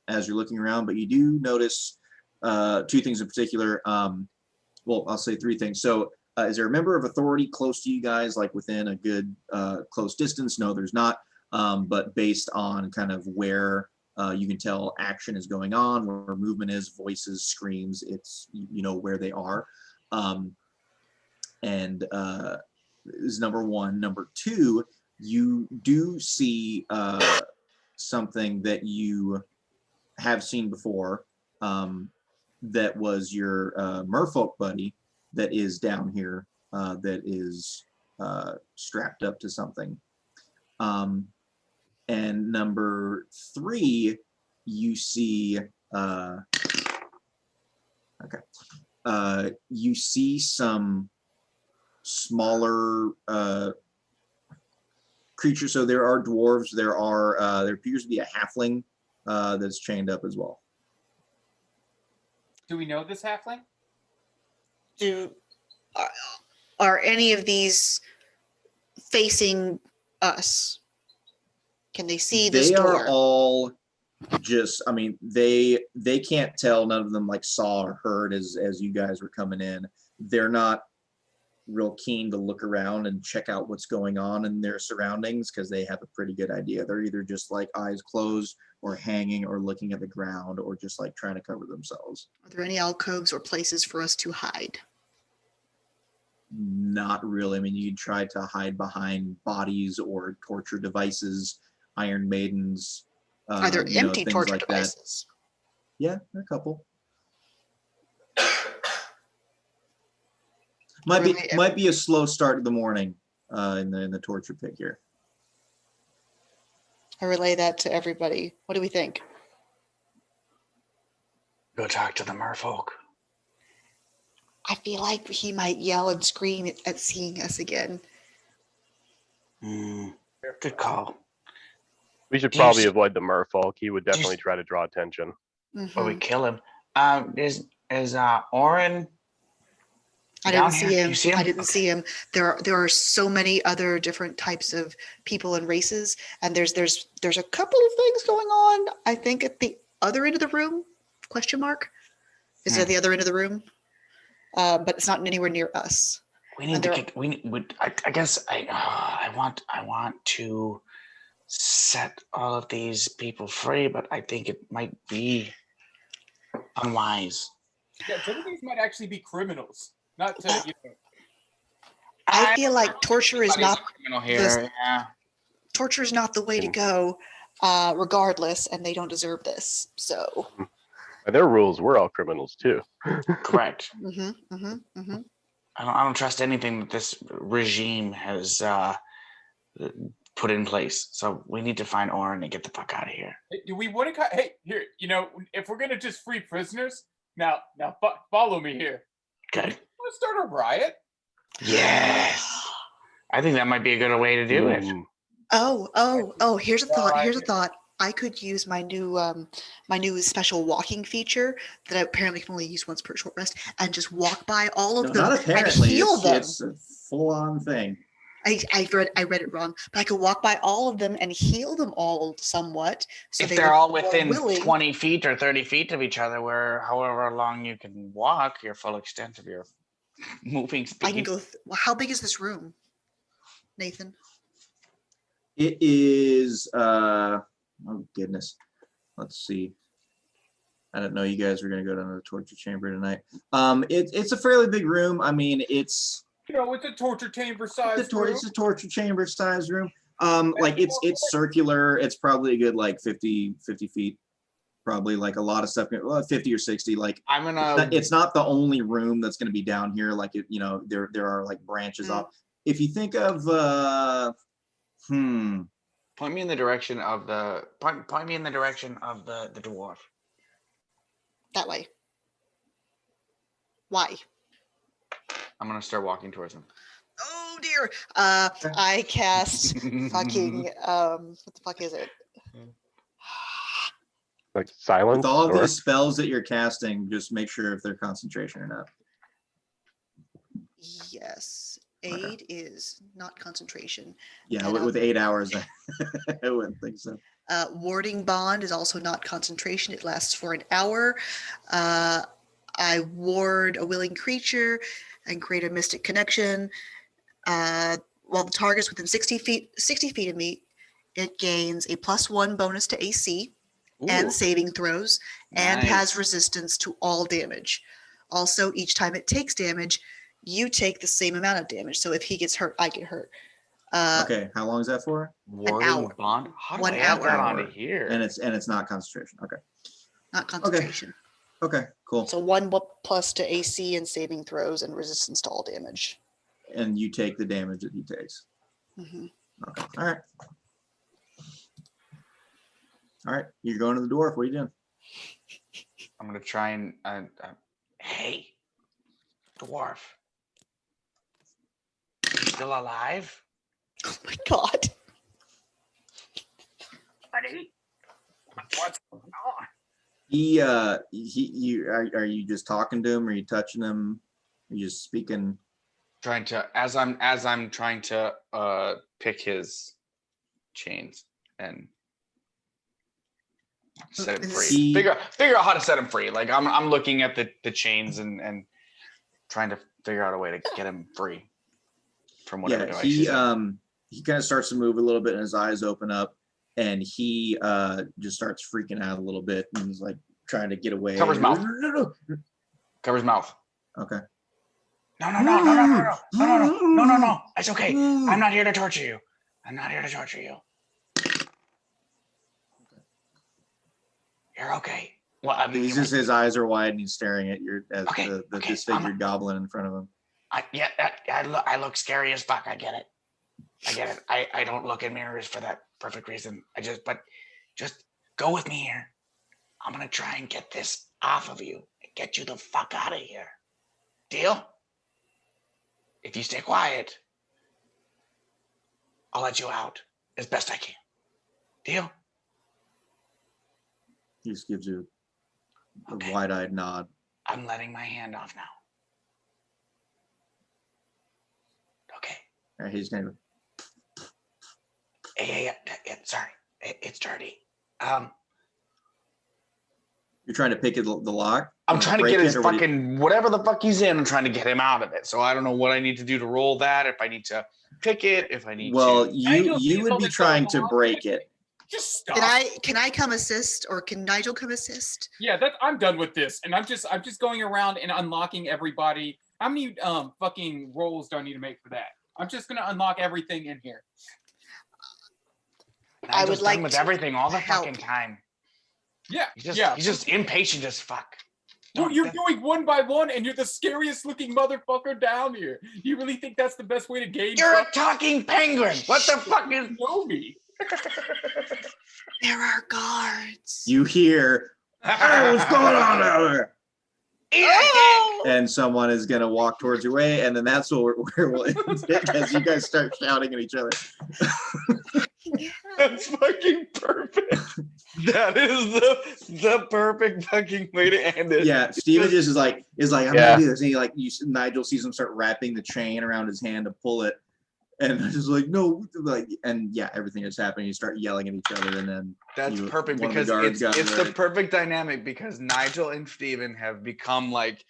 as you're looking around, but you do notice two things in particular. Well, I'll say three things. So is there a member of authority close to you guys, like within a good close distance? No, there's not. But based on kind of where you can tell action is going on, where movement is, voices, screams, it's, where they are. And is number one. Number two, you do see something that you have seen before, that was your merfolk buddy that is down here, that is strapped up to something. And number three, you see, you see some smaller creatures. So there are dwarves. There appears to be a halfling that's chained up as well. Do we know this halfling? Are any of these facing us? Can they see this door? They are all just, they can't tell. None of them like saw or heard as you guys were coming in. They're not real keen to look around and check out what's going on in their surroundings because they have a pretty good idea. They're either just like eyes closed or hanging or looking at the ground or just like trying to cover themselves. Are there any alcoves or places for us to hide? Not really. You try to hide behind bodies or torture devices, Iron Maidens. Are there empty things torture like devices? That. Yeah, a couple. Might be a slow start to the morning in the torture pit here. I relay that to everybody. What do we think? Go talk to the merfolk. I feel like he might yell and scream at seeing us again. Good call. We should probably avoid the merfolk. He would definitely try to draw attention. Or we kill him. Is Oren? I didn't see him. You see him? I didn't see him. There are so many other different types of people and races, and there's a couple of things going on. I think at the other end of the room? Question mark. Is it at the other end of the room? But it's not anywhere near us. We need to get. I guess I want to set all of these people free, but I think it might be unwise. Yeah, some of these might actually be criminals. Not to, I feel like torture is not criminal here. torture is not the way to go. regardless, and they don't deserve this. So. By their rules, we're all criminals too. Correct. Mm-hmm. I don't trust anything that this regime has put in place. So we need to find Orin and get the fuck out of here. Hey, do we want to? Hey, here. If we're gonna just free prisoners, now follow me here. Okay. Want to start a riot? Yes. I think that might be a good way to do it. Oh, here's a thought. I could use my new special walking feature that I apparently can only use once per short rest, and just walk by all of No, them not and apparently. heal them. It's a full-on thing. I read it wrong, but I could walk by all of them and heal them all somewhat. So If they they're look all more within willing. 20 feet or 30 feet of each other, where however long you can walk, your full extent of your moving speed. I can go. How big is this room, Nathan? It is, oh goodness. Let's see. I didn't know you guys were going to go down to the torture chamber tonight. It's a fairly big room. I mean, it's It's a torture chamber size. it's a torture chamber size room. Like it's circular. It's probably a good like 50 feet. Probably like a lot of stuff, 50 or 60. Like I'm gonna. it's not the only room that's going to be down here. Like there are like branches off. If you think of Point me in the direction of the point me in the direction of the dwarf. That way. Why? I'm gonna start walking towards him. Oh dear. I cast fucking what the fuck is it? Like silence. with all of or- these spells that you're casting, just make sure if they're concentration or not. Yes. Aid is not concentration. Yeah, And, with 8 hours, I wouldn't think so. Warding bond is also not concentration. It lasts for an hour. I ward a willing creature and create a mystic connection. While the target's within 60 feet of me, it gains a +1 bonus to AC and Ooh, saving throws, and nice. has resistance to all damage. Also, each time it takes damage, you take the same amount of damage. So if he gets hurt, I get hurt. Okay, how long is that for? Warding hour. bond. How do 1 I add that hour. onto here? And it's not concentration. Okay. Not concentration. Okay, cool. So 1 plus to AC and saving throws and resistance to all damage. And you take the damage that he takes. hmm Okay. All right. All right. You're going to the dwarf. What are you doing? I'm gonna try and hey, dwarf, you still alive? Oh my god. Buddy, what's going on? Are you just talking to him? Are you touching him? Are you just speaking? Trying to as I'm trying to pick his chains and set him free. Figure out how to set him free. Like I'm looking at the chains and trying to figure out a way to get him free from whatever device he's in. He kind of starts to move a little bit and his eyes open up and he just starts freaking out a little bit and he's like trying to get away. Cover his mouth. No. Cover his mouth. Okay. No. It's okay. I'm not here to torture you. You're okay. Well, I mean, He's just, his eyes are wide and he's staring at your the okay. disfigured goblin in front of him. I look scary as fuck. I get it. I don't look in mirrors for that perfect reason. But just go with me here. I'm gonna try and get this off of you and get you the fuck out of here. Deal? If you stay quiet, I'll let you out as best I can. Deal? He just gives you a Okay. wide-eyed nod. I'm letting my hand off now. Okay. All right, he's gonna go, Yeah. Sorry. It's dirty. you're trying to pick the lock? I'm trying to break get his it, or what do you- fucking whatever the fuck he's in. I'm trying to get him out of it. So I don't know what I need to do to roll that. If I need to pick it, if I need Well, to. you would be trying to break it. Just stop. Can I come assist, or can Nigel come assist? Yeah, I'm done with this, and I'm just going around and unlocking everybody. How many fucking rolls do I need to make for that? I'm just gonna unlock everything in here. I would Nigel's like done with to everything all the help. fucking time. Yeah. He's just impatient as fuck. Well, Don't- you're that- going one by one, and you're the scariest looking motherfucker down here. You really think that's the best way to gain You're a trust? talking penguin. What the fuck is? You know me. There are guards. You hear, "Hey, what's going on out there?" Eat a dick. And someone is gonna walk towards your way, and then that's where we'll end it as you guys start shouting at each other. That's fucking perfect. That is the perfect fucking way to end it. Yeah, Steven just is like, I'm Yeah. gonna do this. And he like, Nigel sees him start wrapping the chain around his hand to pull it, and I'm just like, no, like, and yeah, everything is happening. You start yelling at each other, and then That's perfect one of the because guards got it's the hurt. perfect dynamic because Nigel and Steven have become like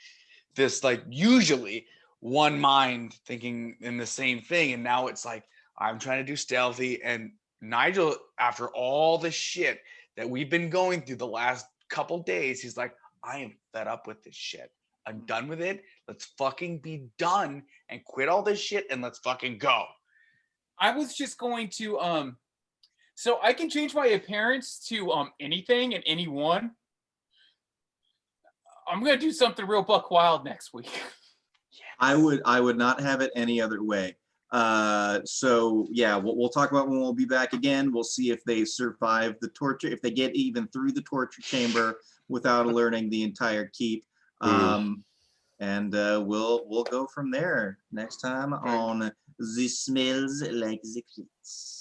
this, like usually one mind thinking in the same thing. And now it's like, I'm trying to do stealthy. And Nigel, after all the shit that we've been going through the last couple days, he's like, I am fed up with this shit. I'm done with it. Let's fucking be done and quit all this shit and let's fucking go. I was just going to so I can change my appearance to anything and anyone. I'm gonna do something real buck wild next week. I would not have it any other way. So yeah, we'll talk about when we'll be back again. We'll see if they survive the torture, if they get even through the torture chamber without alerting the entire keep. And we'll go from there next time on The Smells Like the Cleats.